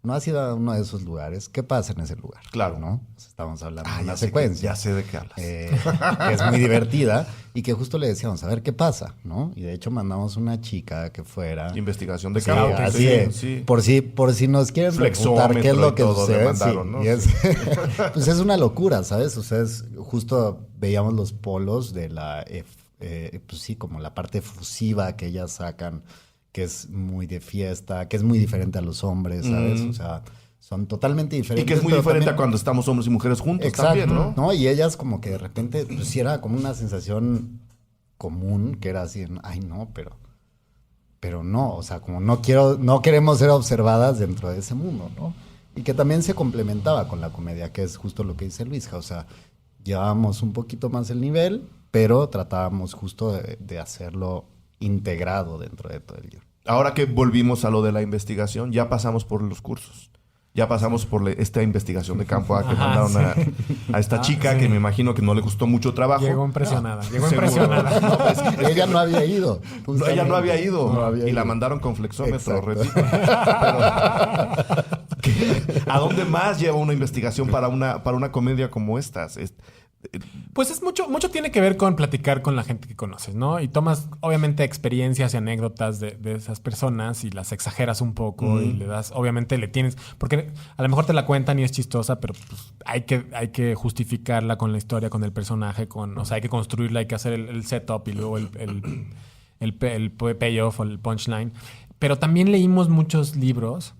no has ido a uno de esos lugares, ¿qué pasa en ese lugar? Claro. ¿No? Estamos hablando de una secuencia. Ya sé de qué hablas. Que es muy divertida y que justo le decíamos, a ver qué pasa, ¿no? Y de hecho mandamos una chica que fuera... Investigación de campo. Así es. Sí. Por si nos quieren preguntar qué es lo que sucede. Mandaron, ¿no? Pues es una locura, ¿sabes? O sea, justo veíamos los polos de la... pues sí, como la parte efusiva que ellas sacan, que es muy de fiesta, que es muy diferente a los hombres, ¿sabes? O sea, son totalmente diferentes. Y que es muy diferente a cuando estamos hombres y mujeres juntos. Exacto, también, ¿no? Y ellas como que de repente, pues sí era como una sensación común, que era así, ay no, pero no, o sea, como no queremos ser observadas dentro de ese mundo, ¿no? Y que también se complementaba con la comedia, que es justo lo que dice Luisja, o sea, llevábamos un poquito más el nivel, pero tratábamos justo de hacerlo integrado dentro de todo el libro. Ahora que volvimos a lo de la investigación, ya pasamos por los cursos. Ya pasamos por esta investigación de campo que mandaron a esta chica, que me imagino que no le costó mucho trabajo. Llegó impresionada. No, pues, ella no había ido. Ella no había ido. No había y ido. la mandaron con flexómetro, Exacto. repito. ¿A dónde más lleva una investigación para una comedia como estas? Pues es mucho tiene que ver con platicar con la gente que conoces, ¿no? Y tomas, obviamente, experiencias y anécdotas de esas personas y las exageras un poco y le das, obviamente le tienes, porque a lo mejor te la cuentan y es chistosa, pero pues, hay que justificarla con la historia, con el personaje, o sea, hay que construirla, hay que hacer el setup y luego el payoff o el punchline. Pero también leímos muchos libros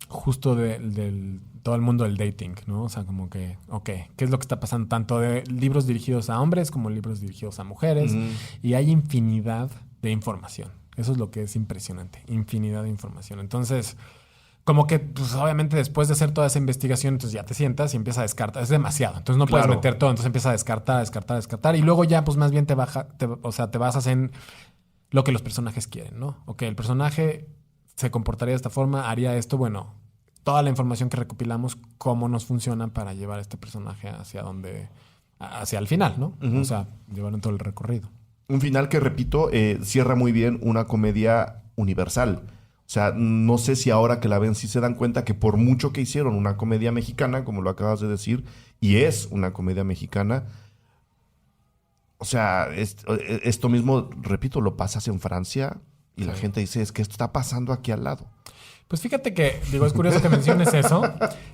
justo del todo el mundo del dating, ¿no? O sea, como que, ¿qué es lo que está pasando? Tanto de libros dirigidos a hombres como libros dirigidos a mujeres. Y hay infinidad de información. Eso es lo que es impresionante. Infinidad de información. Entonces, como que, pues, obviamente, después de hacer toda esa investigación, entonces ya te sientas y empiezas a descartar. Es demasiado. Entonces no puedes meter todo. Entonces empiezas a descartar. Y luego ya, pues, más bien te basas en lo que los personajes quieren, ¿no? Ok, el personaje se comportaría de esta forma, haría esto, bueno, toda la información que recopilamos, cómo nos funciona para llevar a este personaje hacia el final, ¿no? O sea, llevar en todo el recorrido. Un final que, repito, cierra muy bien una comedia universal. O sea, no sé si ahora que la ven sí se dan cuenta que por mucho que hicieron una comedia mexicana, como lo acabas de decir, y es una comedia mexicana, o sea, esto mismo, repito, lo pasas en Francia y la gente dice, es que esto está pasando aquí al lado. Pues fíjate que, es curioso que menciones eso.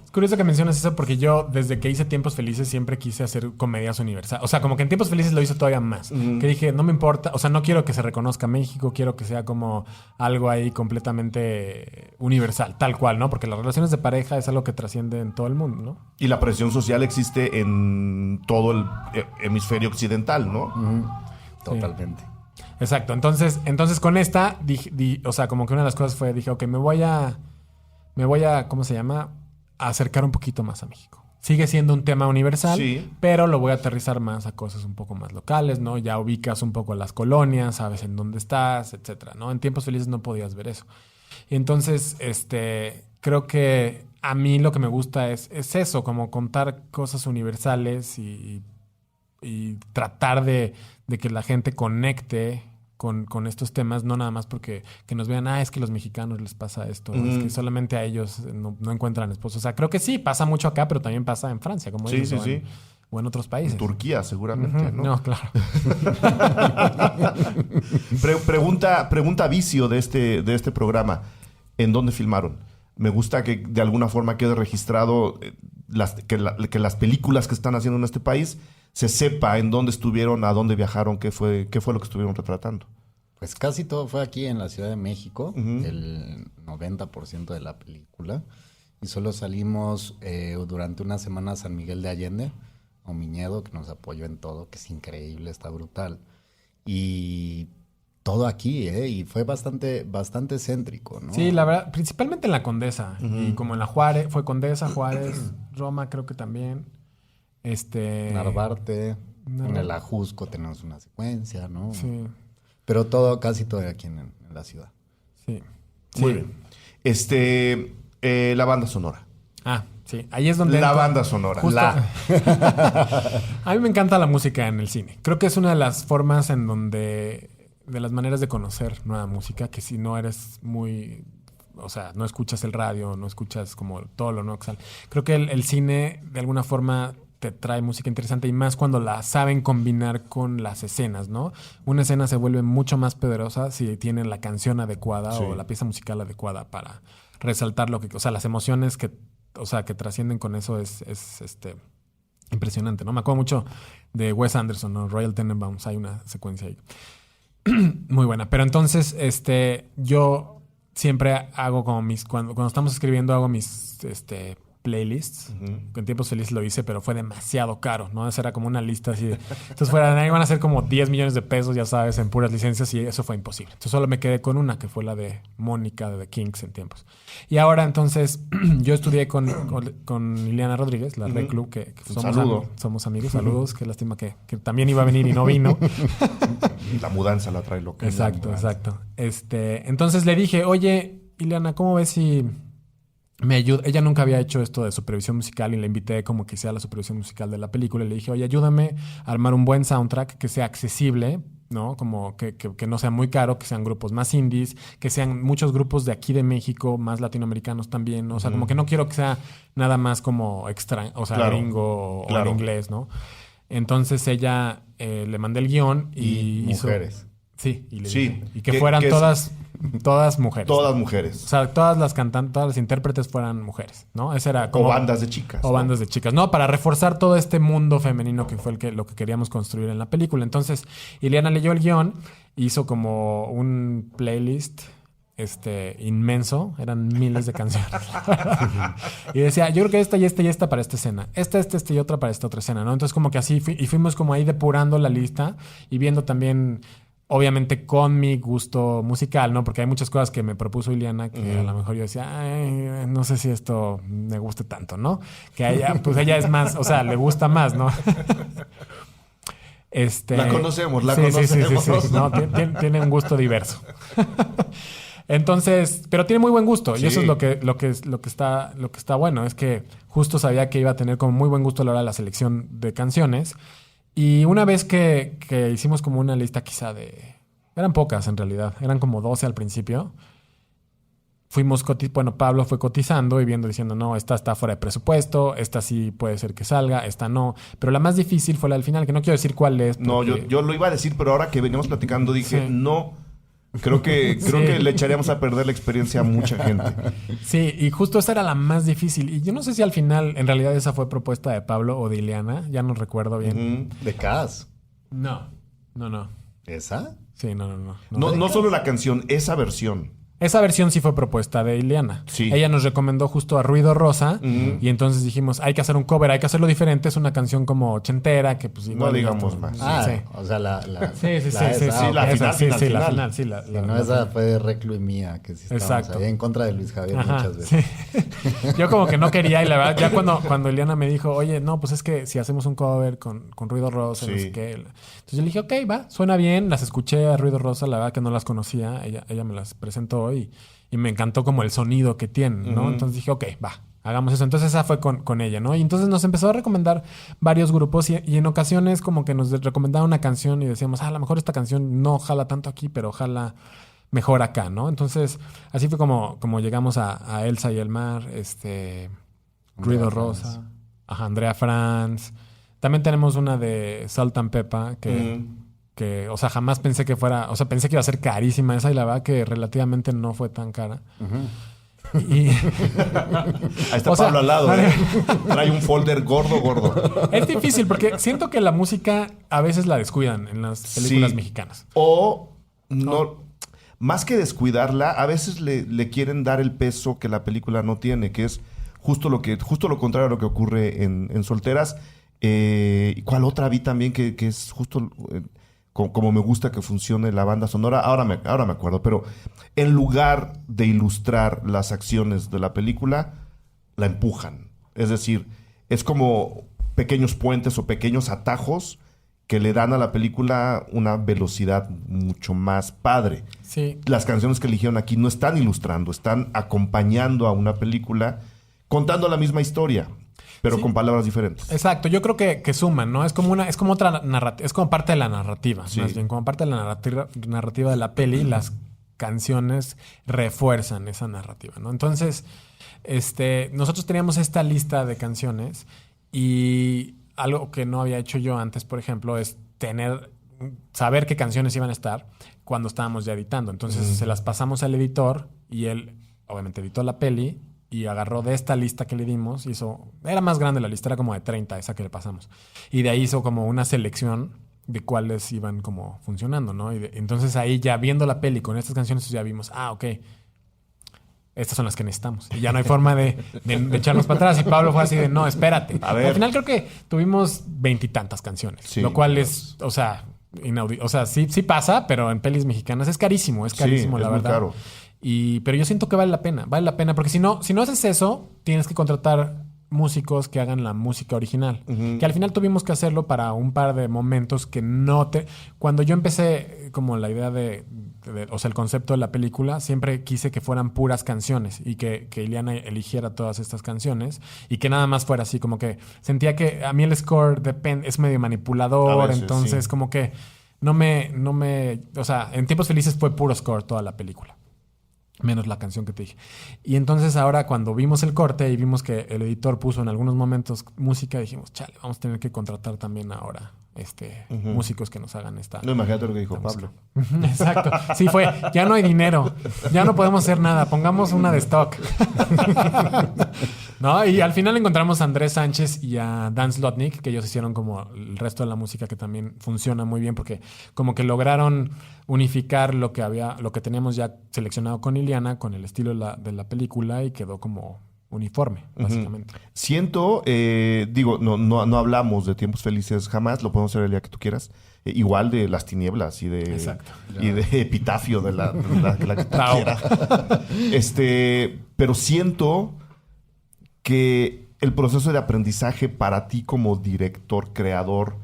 Es curioso que menciones eso porque yo, desde que hice Tiempos Felices, siempre quise hacer comedias universales. O sea, como que en Tiempos Felices lo hice todavía más. Que dije, no me importa, o sea, no quiero que se reconozca México, quiero que sea como algo ahí completamente universal, tal cual, ¿no? Porque las relaciones de pareja es algo que trasciende en todo el mundo, ¿no? Y la presión social existe en todo el hemisferio occidental, ¿no? Totalmente. Sí. Exacto. Entonces con esta, o sea, como que una de las cosas fue, dije, ok, me voy a, ¿cómo se llama? A acercar un poquito más a México. Sigue siendo un tema universal, pero lo voy a aterrizar más a cosas un poco más locales, ¿no? Ya ubicas un poco las colonias, sabes en dónde estás, etcétera, ¿no? En Tiempos Felices no podías ver eso. Y entonces, creo que a mí lo que me gusta es eso, como contar cosas universales y tratar de que la gente conecte con estos temas, no nada más porque que nos vean, es que a los mexicanos les pasa esto, es que solamente a ellos no encuentran esposos. O sea, creo que sí, pasa mucho acá, pero también pasa en Francia, como ellos, o en otros países. En Turquía, seguramente, ¿no? No, claro. Pregunta vicio de este programa. ¿En dónde filmaron? Me gusta que de alguna forma quede registrado que las películas que están haciendo en este país se sepa en dónde estuvieron, a dónde viajaron, qué fue lo que estuvieron retratando. Pues casi todo fue aquí en la Ciudad de México, el 90% de la película. Y solo salimos durante una semana a San Miguel de Allende, a Miñedo, que nos apoyó en todo, que es increíble, está brutal. Y todo aquí, y fue bastante céntrico, ¿no? Sí, la verdad, principalmente en la Condesa. Y como en la Juárez, fue Condesa, Juárez, Roma creo que también. Narvarte, en el Ajusco tenemos una secuencia, ¿no? Sí. Pero casi todo aquí en la ciudad. Sí. Muy bien. La banda sonora. Sí. Ahí es donde... La banda sonora. Justo. A mí me encanta la música en el cine. Creo que es una de las formas en donde... De las maneras de conocer nueva música, que si no eres muy... O sea, no escuchas el radio, no escuchas como todo lo nuevo que sale. Creo que el cine, de alguna forma... te trae música interesante y más cuando la saben combinar con las escenas, ¿no? Una escena se vuelve mucho más poderosa si tienen la canción adecuada o la pieza musical adecuada para resaltar o sea, las emociones que trascienden con eso es impresionante, ¿no? Me acuerdo mucho de Wes Anderson, ¿no? Royal Tenenbaums, hay una secuencia ahí muy buena. Pero entonces, yo siempre hago como cuando estamos escribiendo hago mis playlists. En Tiempos Felices lo hice, pero fue demasiado caro, ¿no? Esa era como una lista así de... Entonces iban a ser como 10 millones de pesos, ya sabes, en puras licencias, y eso fue imposible. Entonces solo me quedé con una, que fue la de Mónica de The Kinks en tiempos. Y ahora entonces yo estudié con Liliana Rodríguez, la Reclu, que somos amigos. Saludos, qué lástima que también iba a venir y no vino. La mudanza la trae loca. Exacto. Entonces le dije, oye, Liliana, ¿cómo ves si me ayuda? Ella nunca había hecho esto de supervisión musical y la invité como que sea la supervisión musical de la película. Y le dije, oye, ayúdame a armar un buen soundtrack que sea accesible, ¿no? Como que no sea muy caro, que sean grupos más indies, que sean muchos grupos de aquí de México, más latinoamericanos también, ¿no? O sea, como que no quiero que sea nada más como gringo o en inglés, ¿no? Entonces ella le mandé el guión y mujeres. Sí, y le dije, y que fueran todas mujeres. Todas mujeres. O sea, todas las cantantes, todas las intérpretes fueran mujeres, ¿no? Ese era como... O bandas de chicas. O bandas de chicas. No, para reforzar todo este mundo femenino que fue lo que queríamos construir en la película. Entonces, Ileana leyó el guión, hizo como un playlist inmenso. Eran miles de canciones. Y decía, yo creo que esta y esta y esta para esta escena. Esta y otra para esta otra escena, ¿no? Entonces, como que así fuimos como ahí depurando la lista y viendo también... Obviamente con mi gusto musical, ¿no? Porque hay muchas cosas que me propuso Ileana que a lo mejor yo decía, ay, no sé si esto me guste tanto, ¿no? Que a ella, pues ella es más, o sea, le gusta más, ¿no? La conocemos. Sí. No, tiene un gusto diverso. Entonces, pero tiene muy buen gusto. Sí. Y eso es lo que está bueno. Es que justo sabía que iba a tener como muy buen gusto a la hora de la selección de canciones. Y una vez que hicimos como una lista quizá de... Eran pocas en realidad. Eran como 12 al principio. Pablo fue cotizando y viendo, diciendo, no, esta está fuera de presupuesto, esta sí puede ser que salga, esta no. Pero la más difícil fue la del final, que no quiero decir cuál es. Porque... No, yo lo iba a decir, pero ahora que veníamos platicando dije, no... Creo que le echaríamos a perder la experiencia a mucha gente. Sí, y justo esa era la más difícil. Y yo no sé si al final, en realidad, esa fue propuesta de Pablo o de Ileana. Ya no recuerdo bien. ¿De Cas? No. ¿Esa? Sí, no. No solo la canción, esa versión. Esa versión sí fue propuesta de Ileana. Sí. Ella nos recomendó justo a Ruido Rosa y entonces dijimos, hay que hacer un cover, hay que hacerlo diferente. Es una canción como ochentera que pues igual... No digamos más. Sí. O sea, la final. No, esa fue de Reclu y mía, que sí estábamos ahí en contra de Luis Javier muchas veces. Sí. Yo como que no quería y la verdad, ya cuando Ileana me dijo, oye, no, pues es que si hacemos un cover con Ruido Rosa, no sé qué. Entonces yo le dije, ok, va, suena bien. Las escuché a Ruido Rosa, la verdad que no las conocía. Ella me las presentó y me encantó como el sonido que tienen, ¿no? Entonces dije, ok, va, hagamos eso. Entonces esa fue con ella, ¿no? Y entonces nos empezó a recomendar varios grupos y en ocasiones como que nos recomendaba una canción y decíamos, a lo mejor esta canción no jala tanto aquí, pero jala mejor acá, ¿no? Entonces así fue como llegamos a Elsa y el mar, Ruido Rosa, Andrea Franz. También tenemos una de Salt and Peppa que, o sea, jamás pensé que fuera... O sea, pensé que iba a ser carísima esa y la verdad que relativamente no fue tan cara. Y... Ahí está Pablo al lado, ¿eh? Trae un folder gordo. Es difícil porque siento que la música a veces la descuidan en las películas mexicanas. O no... Más que descuidarla, a veces le quieren dar el peso que la película no tiene, que es justo lo contrario a lo que ocurre en Solteras. ¿Cuál otra vi también que es justo... Como me gusta que funcione la banda sonora, ahora me acuerdo, pero en lugar de ilustrar las acciones de la película, la empujan. Es decir, es como pequeños puentes o pequeños atajos que le dan a la película una velocidad mucho más padre. Sí. Las canciones que eligieron aquí no están ilustrando, están acompañando a una película, contando la misma historia, pero con palabras diferentes. Exacto, yo creo que suman, ¿no? Es como otra narrativa, es como parte de la narrativa, más bien, como parte de la narrativa de la peli, las canciones refuerzan esa narrativa, ¿no? Entonces, nosotros teníamos esta lista de canciones y algo que no había hecho yo antes, por ejemplo, es saber qué canciones iban a estar cuando estábamos ya editando. Entonces se las pasamos al editor y él obviamente editó la peli y agarró de esta lista que le dimos, era más grande la lista, era como de 30 esa que le pasamos. Y de ahí hizo como una selección de cuáles iban como funcionando, ¿no? Entonces ahí ya viendo la peli con estas canciones ya vimos, ok, estas son las que necesitamos. Y ya no hay forma de echarnos para atrás. Y Pablo fue así de, no, espérate. Al final creo que tuvimos 20 y tantas canciones. Sí, lo cual es, o sea, inaudito. O sea, sí pasa, pero en pelis mexicanas es carísimo, la verdad. Muy caro. Pero yo siento que vale la pena, porque si no haces eso, tienes que contratar músicos que hagan la música original. Que al final tuvimos que hacerlo para un par de momentos que Cuando yo empecé como la idea o sea, el concepto de la película, siempre quise que fueran puras canciones y que Iliana eligiera todas estas canciones y que nada más fuera así, como que sentía que a mí el score es medio manipulador, veces, entonces como que o sea, en Tiempos Felices fue puro score toda la película. Menos la canción que te dije. Y entonces ahora cuando vimos el corte y vimos que el editor puso en algunos momentos música, dijimos, chale, vamos a tener que contratar también ahora músicos que nos hagan esta... No, imagínate lo que dijo Pablo. Exacto. Sí, ya no hay dinero, ya no podemos hacer nada, pongamos una de stock. ¿No? Y al final encontramos a Andrés Sánchez y a Dan Slotnick, que ellos hicieron como el resto de la música, que también funciona muy bien, porque como que lograron unificar lo que teníamos ya seleccionado con Iliana, con el estilo de la película, y quedó como uniforme, básicamente. Siento, no hablamos de Tiempos Felices jamás, lo podemos hacer el día que tú quieras. Igual de Las Tinieblas y de Epitafio de la que tú quieras. Pero siento que el proceso de aprendizaje para ti como director, creador,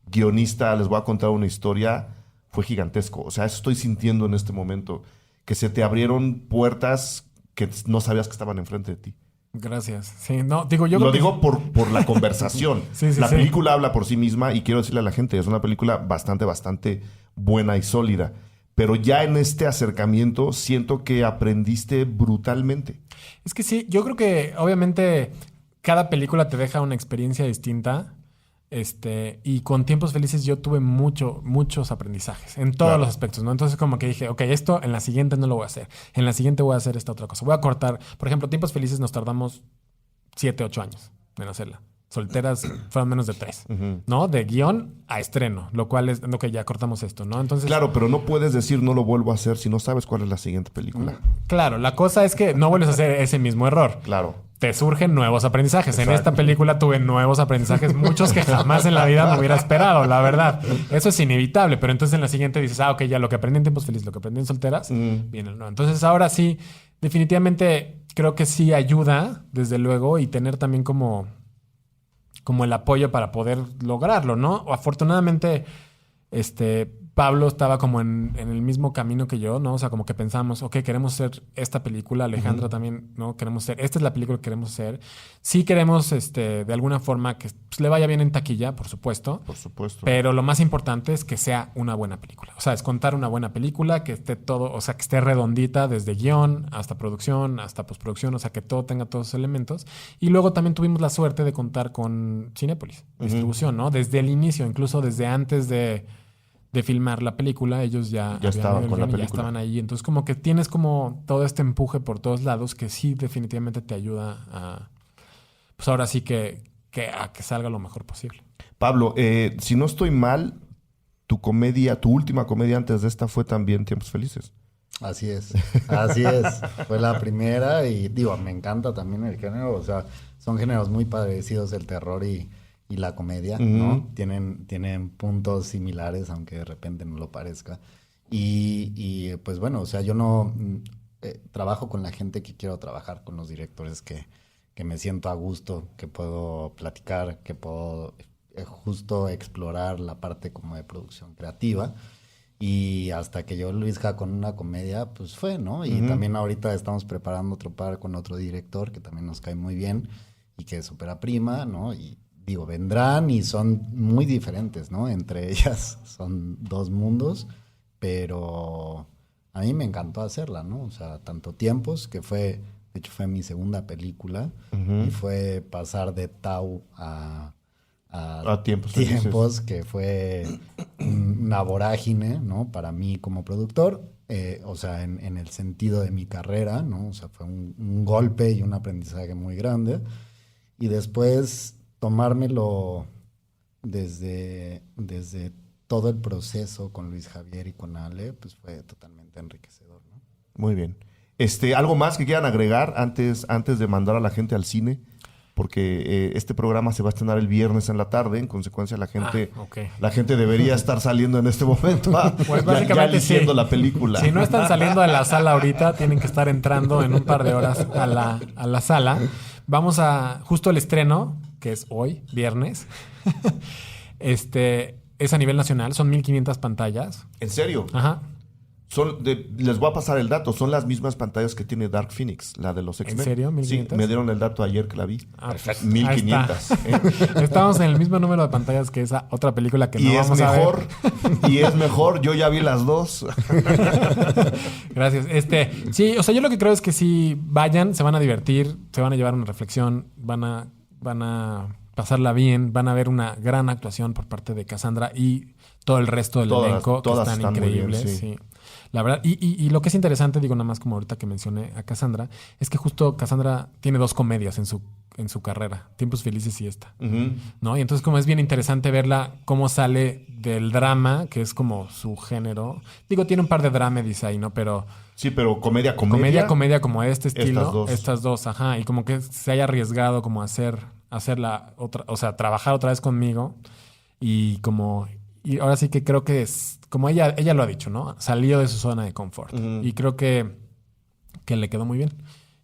guionista, les voy a contar una historia, fue gigantesco. O sea, eso estoy sintiendo en este momento, que se te abrieron puertas que no sabías que estaban enfrente de ti. Gracias. Sí, no, digo, Lo digo por la conversación. La película habla por sí misma y quiero decirle a la gente, es una película bastante, bastante buena y sólida. Pero ya en este acercamiento siento que aprendiste brutalmente. Es que sí, yo creo que obviamente cada película te deja una experiencia distinta. Y con Tiempos Felices yo tuve muchos aprendizajes en todos los aspectos, ¿no? Entonces como que dije, ok, esto en la siguiente no lo voy a hacer. En la siguiente voy a hacer esta otra cosa. Voy a cortar. Por ejemplo, Tiempos Felices nos tardamos 7, 8 años en hacerla. Solteras fueron menos de 3, ¿no? De guión a estreno, lo cual es, ok, ya cortamos esto, ¿no? Entonces... Claro, pero no puedes decir no lo vuelvo a hacer si no sabes cuál es la siguiente película. Claro, la cosa es que no vuelves a hacer ese mismo error. Claro. Te surgen nuevos aprendizajes. Exacto. En esta película tuve nuevos aprendizajes, muchos que jamás en la vida me hubiera esperado, la verdad. Eso es inevitable, pero entonces en la siguiente dices, ok, ya lo que aprendí en Tiempos Felices, lo que aprendí en Solteras, viene el nuevo. Entonces ahora sí, definitivamente creo que sí ayuda, desde luego, y tener también como el apoyo para poder lograrlo, ¿no? Afortunadamente, Pablo estaba como en el mismo camino que yo, ¿no? O sea, como que pensamos, ok, queremos hacer esta película. Alejandra también, ¿no? Esta es la película que queremos hacer. Sí queremos, de alguna forma, que le vaya bien en taquilla, por supuesto. Por supuesto. Pero lo más importante es que sea una buena película. O sea, es contar una buena película, que esté todo, o sea, que esté redondita desde guión hasta producción, hasta postproducción, o sea, que todo tenga todos esos elementos. Y luego también tuvimos la suerte de contar con Cinépolis, distribución, ¿no? Desde el inicio, incluso desde antes de filmar la película, ellos ya estaban con la película. Ya estaban ahí. Entonces, como que tienes como todo este empuje por todos lados que sí definitivamente te ayuda a, pues ahora sí que a que salga lo mejor posible. Pablo, si no estoy mal, tu última comedia antes de esta fue también Tiempos Felices. Así es. Fue la primera y me encanta también el género. O sea, son géneros muy parecidos, el terror y la comedia, ¿no? Tienen puntos similares, aunque de repente no lo parezca. Y pues bueno, o sea, yo no trabajo con la gente que quiero trabajar, con los directores que me siento a gusto, que puedo platicar, que puedo justo explorar la parte como de producción creativa. Y hasta que llegó Luisja con una comedia, pues fue, ¿no? Y también ahorita estamos preparando otro par con otro director que también nos cae muy bien y que es súper prima, ¿no? Y vendrán y son muy diferentes, ¿no? Entre ellas son dos mundos, pero a mí me encantó hacerla, ¿no? O sea, tanto Tiempos, que de hecho fue mi segunda película, y fue pasar de Tau a Tiempos, que fue una vorágine, ¿no? Para mí como productor, o sea, en el sentido de mi carrera, ¿no? O sea, fue un golpe y un aprendizaje muy grande. Y después tomármelo desde todo el proceso con Luis Javier y con Ale, pues fue totalmente enriquecedor, ¿no? Muy bien. ¿Algo más que quieran agregar antes de mandar a la gente al cine? Porque este programa se va a estrenar el viernes en la tarde. En consecuencia, la gente debería estar saliendo en este momento pues básicamente ya eligiendo la película. Si no están saliendo de la sala ahorita, tienen que estar entrando en un par de horas a la sala. Vamos a justo el estreno, que es hoy, viernes. Es a nivel nacional, son 1,500 pantallas. ¿En serio? Ajá. Les voy a pasar el dato. Son las mismas pantallas que tiene Dark Phoenix, la de los X-Men. ¿En serio? ¿1,500? Sí, me dieron el dato ayer que la vi. Perfecto. 1,500. Estamos en el mismo número de pantallas que esa otra película que no vamos a ver. Y es mejor. Yo ya vi las dos. Gracias. Sí, o sea, yo lo que creo es que si vayan, se van a divertir, se van a llevar una reflexión, van a pasarla bien, van a ver una gran actuación por parte de Cassandra y todo el resto del elenco que están increíbles. Bien, sí. La verdad, y lo que es interesante, digo nada más como ahorita que mencioné a Cassandra, es que justo Cassandra tiene 2 comedias en su carrera, Tiempos Felices y esta, ¿no? Y entonces como es bien interesante verla cómo sale del drama, que es como su género. Digo, tiene un par de dramedies ahí, ¿no? Pero... Sí, pero comedia como este estilo. Estas dos, ajá. Y como que se haya arriesgado como a hacer la otra, o sea, trabajar otra vez conmigo y ahora sí que creo que es como ella lo ha dicho, ¿no? Salió de su zona de confort. Y creo que le quedó muy bien.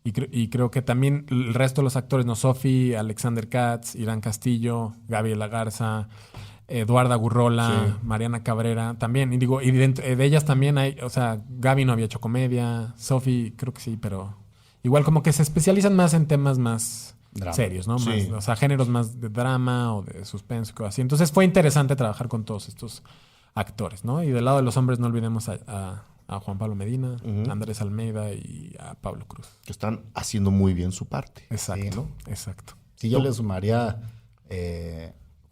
Y creo que también el resto de los actores, ¿no? Sophie, Alexander Katz, Irán Castillo, Gabriela Garza, Eduarda Gurrola, Mariana Cabrera, también. Y digo, y de ellas también hay, o sea, Gaby no había hecho comedia, Sophie creo que sí, pero igual como que se especializan más en temas más serios, ¿no? Sí. Más, o sea, géneros más de drama o de suspenso y cosas así. Entonces fue interesante trabajar con todos estos actores, ¿no? Y del lado de los hombres no olvidemos a Juan Pablo Medina, a Andrés Almeida y a Pablo Cruz. Que están haciendo muy bien su parte. Exacto, ¿no? Exacto. Sí, yo le sumaría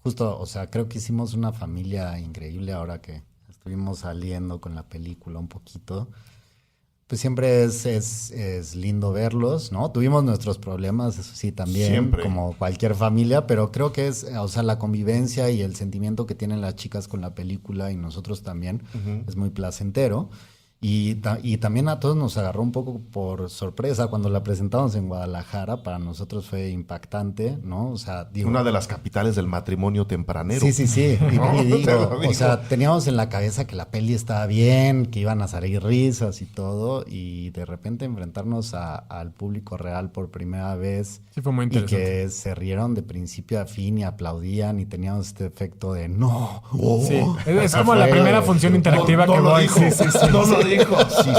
justo, o sea, creo que hicimos una familia increíble ahora que estuvimos saliendo con la película un poquito. Pues siempre es lindo verlos, ¿no? Tuvimos nuestros problemas, eso sí, también, siempre, como cualquier familia, pero creo que o sea, la convivencia y el sentimiento que tienen las chicas con la película y nosotros también es muy placentero. Y también a todos nos agarró un poco por sorpresa cuando la presentamos en Guadalajara. Para nosotros fue impactante, ¿no? O sea, digo, una de las capitales del matrimonio tempranero. Sí. ¿No? Y digo, o sea, teníamos en la cabeza que la peli estaba bien, que iban a salir risas y todo. Y de repente enfrentarnos al público real por primera vez. Sí, fue muy interesante. Y que se rieron de principio a fin y aplaudían y teníamos este efecto de ¡no! Sí, es como la primera función interactiva que voy. Sí. No lo dijo.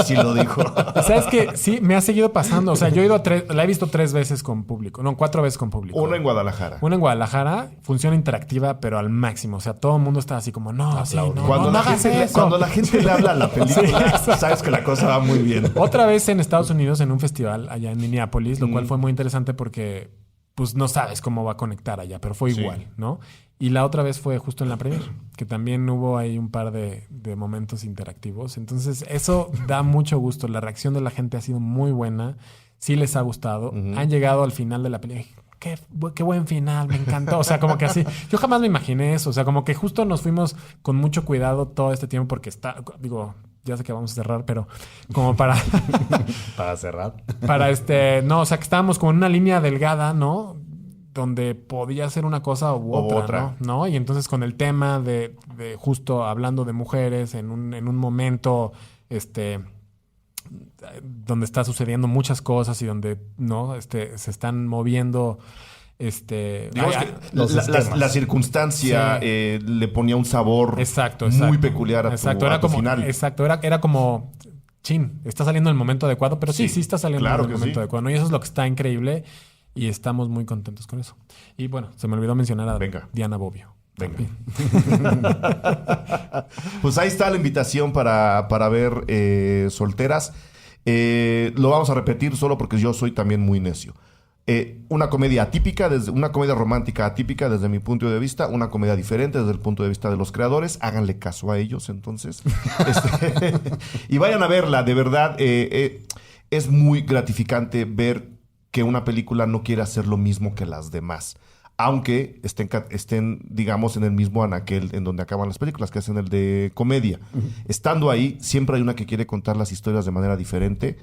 Sí lo dijo. ¿Sabes qué? Sí, me ha seguido pasando. O sea, yo he ido la he visto 3 veces con público. No, 4 veces con público. Una en Guadalajara. Función interactiva, pero al máximo. O sea, todo el mundo está así como, no, sí, no, cuando la gente le habla a la película, sabes que la cosa va muy bien. Otra vez en Estados Unidos, en un festival allá en Minneapolis, lo cual fue muy interesante porque pues no sabes cómo va a conectar allá, pero fue igual, ¿no? Y la otra vez fue justo en la premier, que también hubo ahí un par de momentos interactivos. Entonces, eso da mucho gusto. La reacción de la gente ha sido muy buena. Sí les ha gustado. Han llegado al final de la película. Qué buen final, me encantó. O sea, como que así. Yo jamás me imaginé eso. O sea, como que justo nos fuimos con mucho cuidado todo este tiempo porque ya sé que vamos a cerrar, pero como para... para cerrar. No, o sea, que estábamos como en una línea delgada, ¿no? Donde podía ser una cosa u otra. ¿no? Y entonces con el tema de justo hablando de mujeres en un momento donde está sucediendo muchas cosas y donde no se están moviendo la circunstancia le ponía un sabor muy peculiar a tu final. Exacto, era como está saliendo en el momento adecuado, pero sí está saliendo en el momento adecuado, ¿no? Y eso es lo que está increíble y estamos muy contentos con eso. Y bueno, se me olvidó mencionar a Diana Bobbio. Venga. Pues ahí está la invitación para ver Solteras. Lo vamos a repetir solo porque yo soy también muy necio. Una comedia atípica, una comedia romántica atípica desde mi punto de vista, una comedia diferente desde el punto de vista de los creadores. Háganle caso a ellos, entonces. Y vayan a verla, de verdad. Es muy gratificante ver que una película no quiere hacer lo mismo que las demás. Aunque estén, digamos, en el mismo anaquel en donde acaban las películas, que es en el de comedia. Estando ahí, siempre hay una que quiere contar las historias de manera diferente.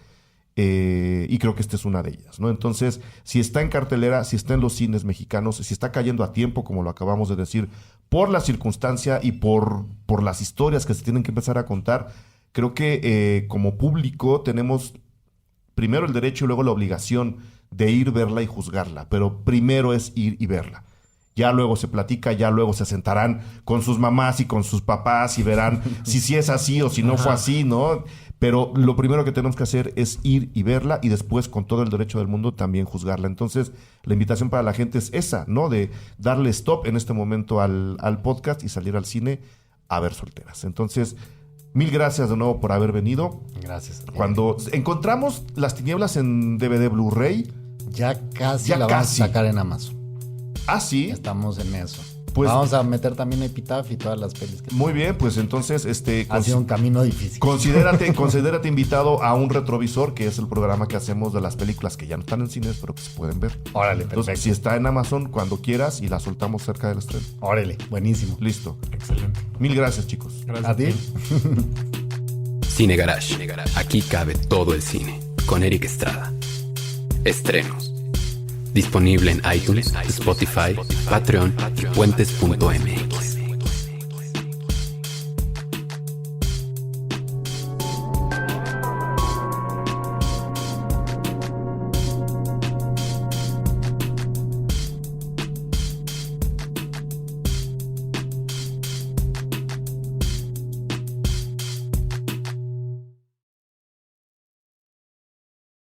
Y creo que esta es una de ellas, ¿no? Entonces, si está en cartelera, si está en los cines mexicanos, si está cayendo a tiempo, como lo acabamos de decir, por la circunstancia y por las historias que se tienen que empezar a contar, creo que como público tenemos primero el derecho y luego la obligación de ir, verla y juzgarla. Pero primero es ir y verla. Ya luego se platica, ya luego se sentarán con sus mamás y con sus papás y verán si sí es así o si no fue así, ¿no? Pero lo primero que tenemos que hacer es ir y verla y después, con todo el derecho del mundo, también juzgarla. Entonces, la invitación para la gente es esa, ¿no? De darle stop en este momento al podcast y salir al cine a ver Solteras. Entonces, mil gracias de nuevo por haber venido. Gracias. Cuando encontramos Las Tinieblas en DVD Blu-ray, ya casi vamos a sacar en Amazon. Ah, sí. Estamos en eso. Pues, vamos a meter también Epitaph y todas las pelis que muy bien, pues entonces ha sido un camino difícil. Considérate invitado a Un Retrovisor, que es el programa que hacemos de las películas que ya no están en cines, pero que se pueden ver. Órale, entonces, perfecto. si está en Amazon, cuando quieras, y la soltamos cerca del estreno. Órale, buenísimo. Listo. Excelente. Mil gracias, chicos. Gracias a ti. Cine Garage. Aquí cabe todo el cine. Con Eric Estrada. Estrenos. Disponible en iTunes, Spotify, Patreon y puentes.mx.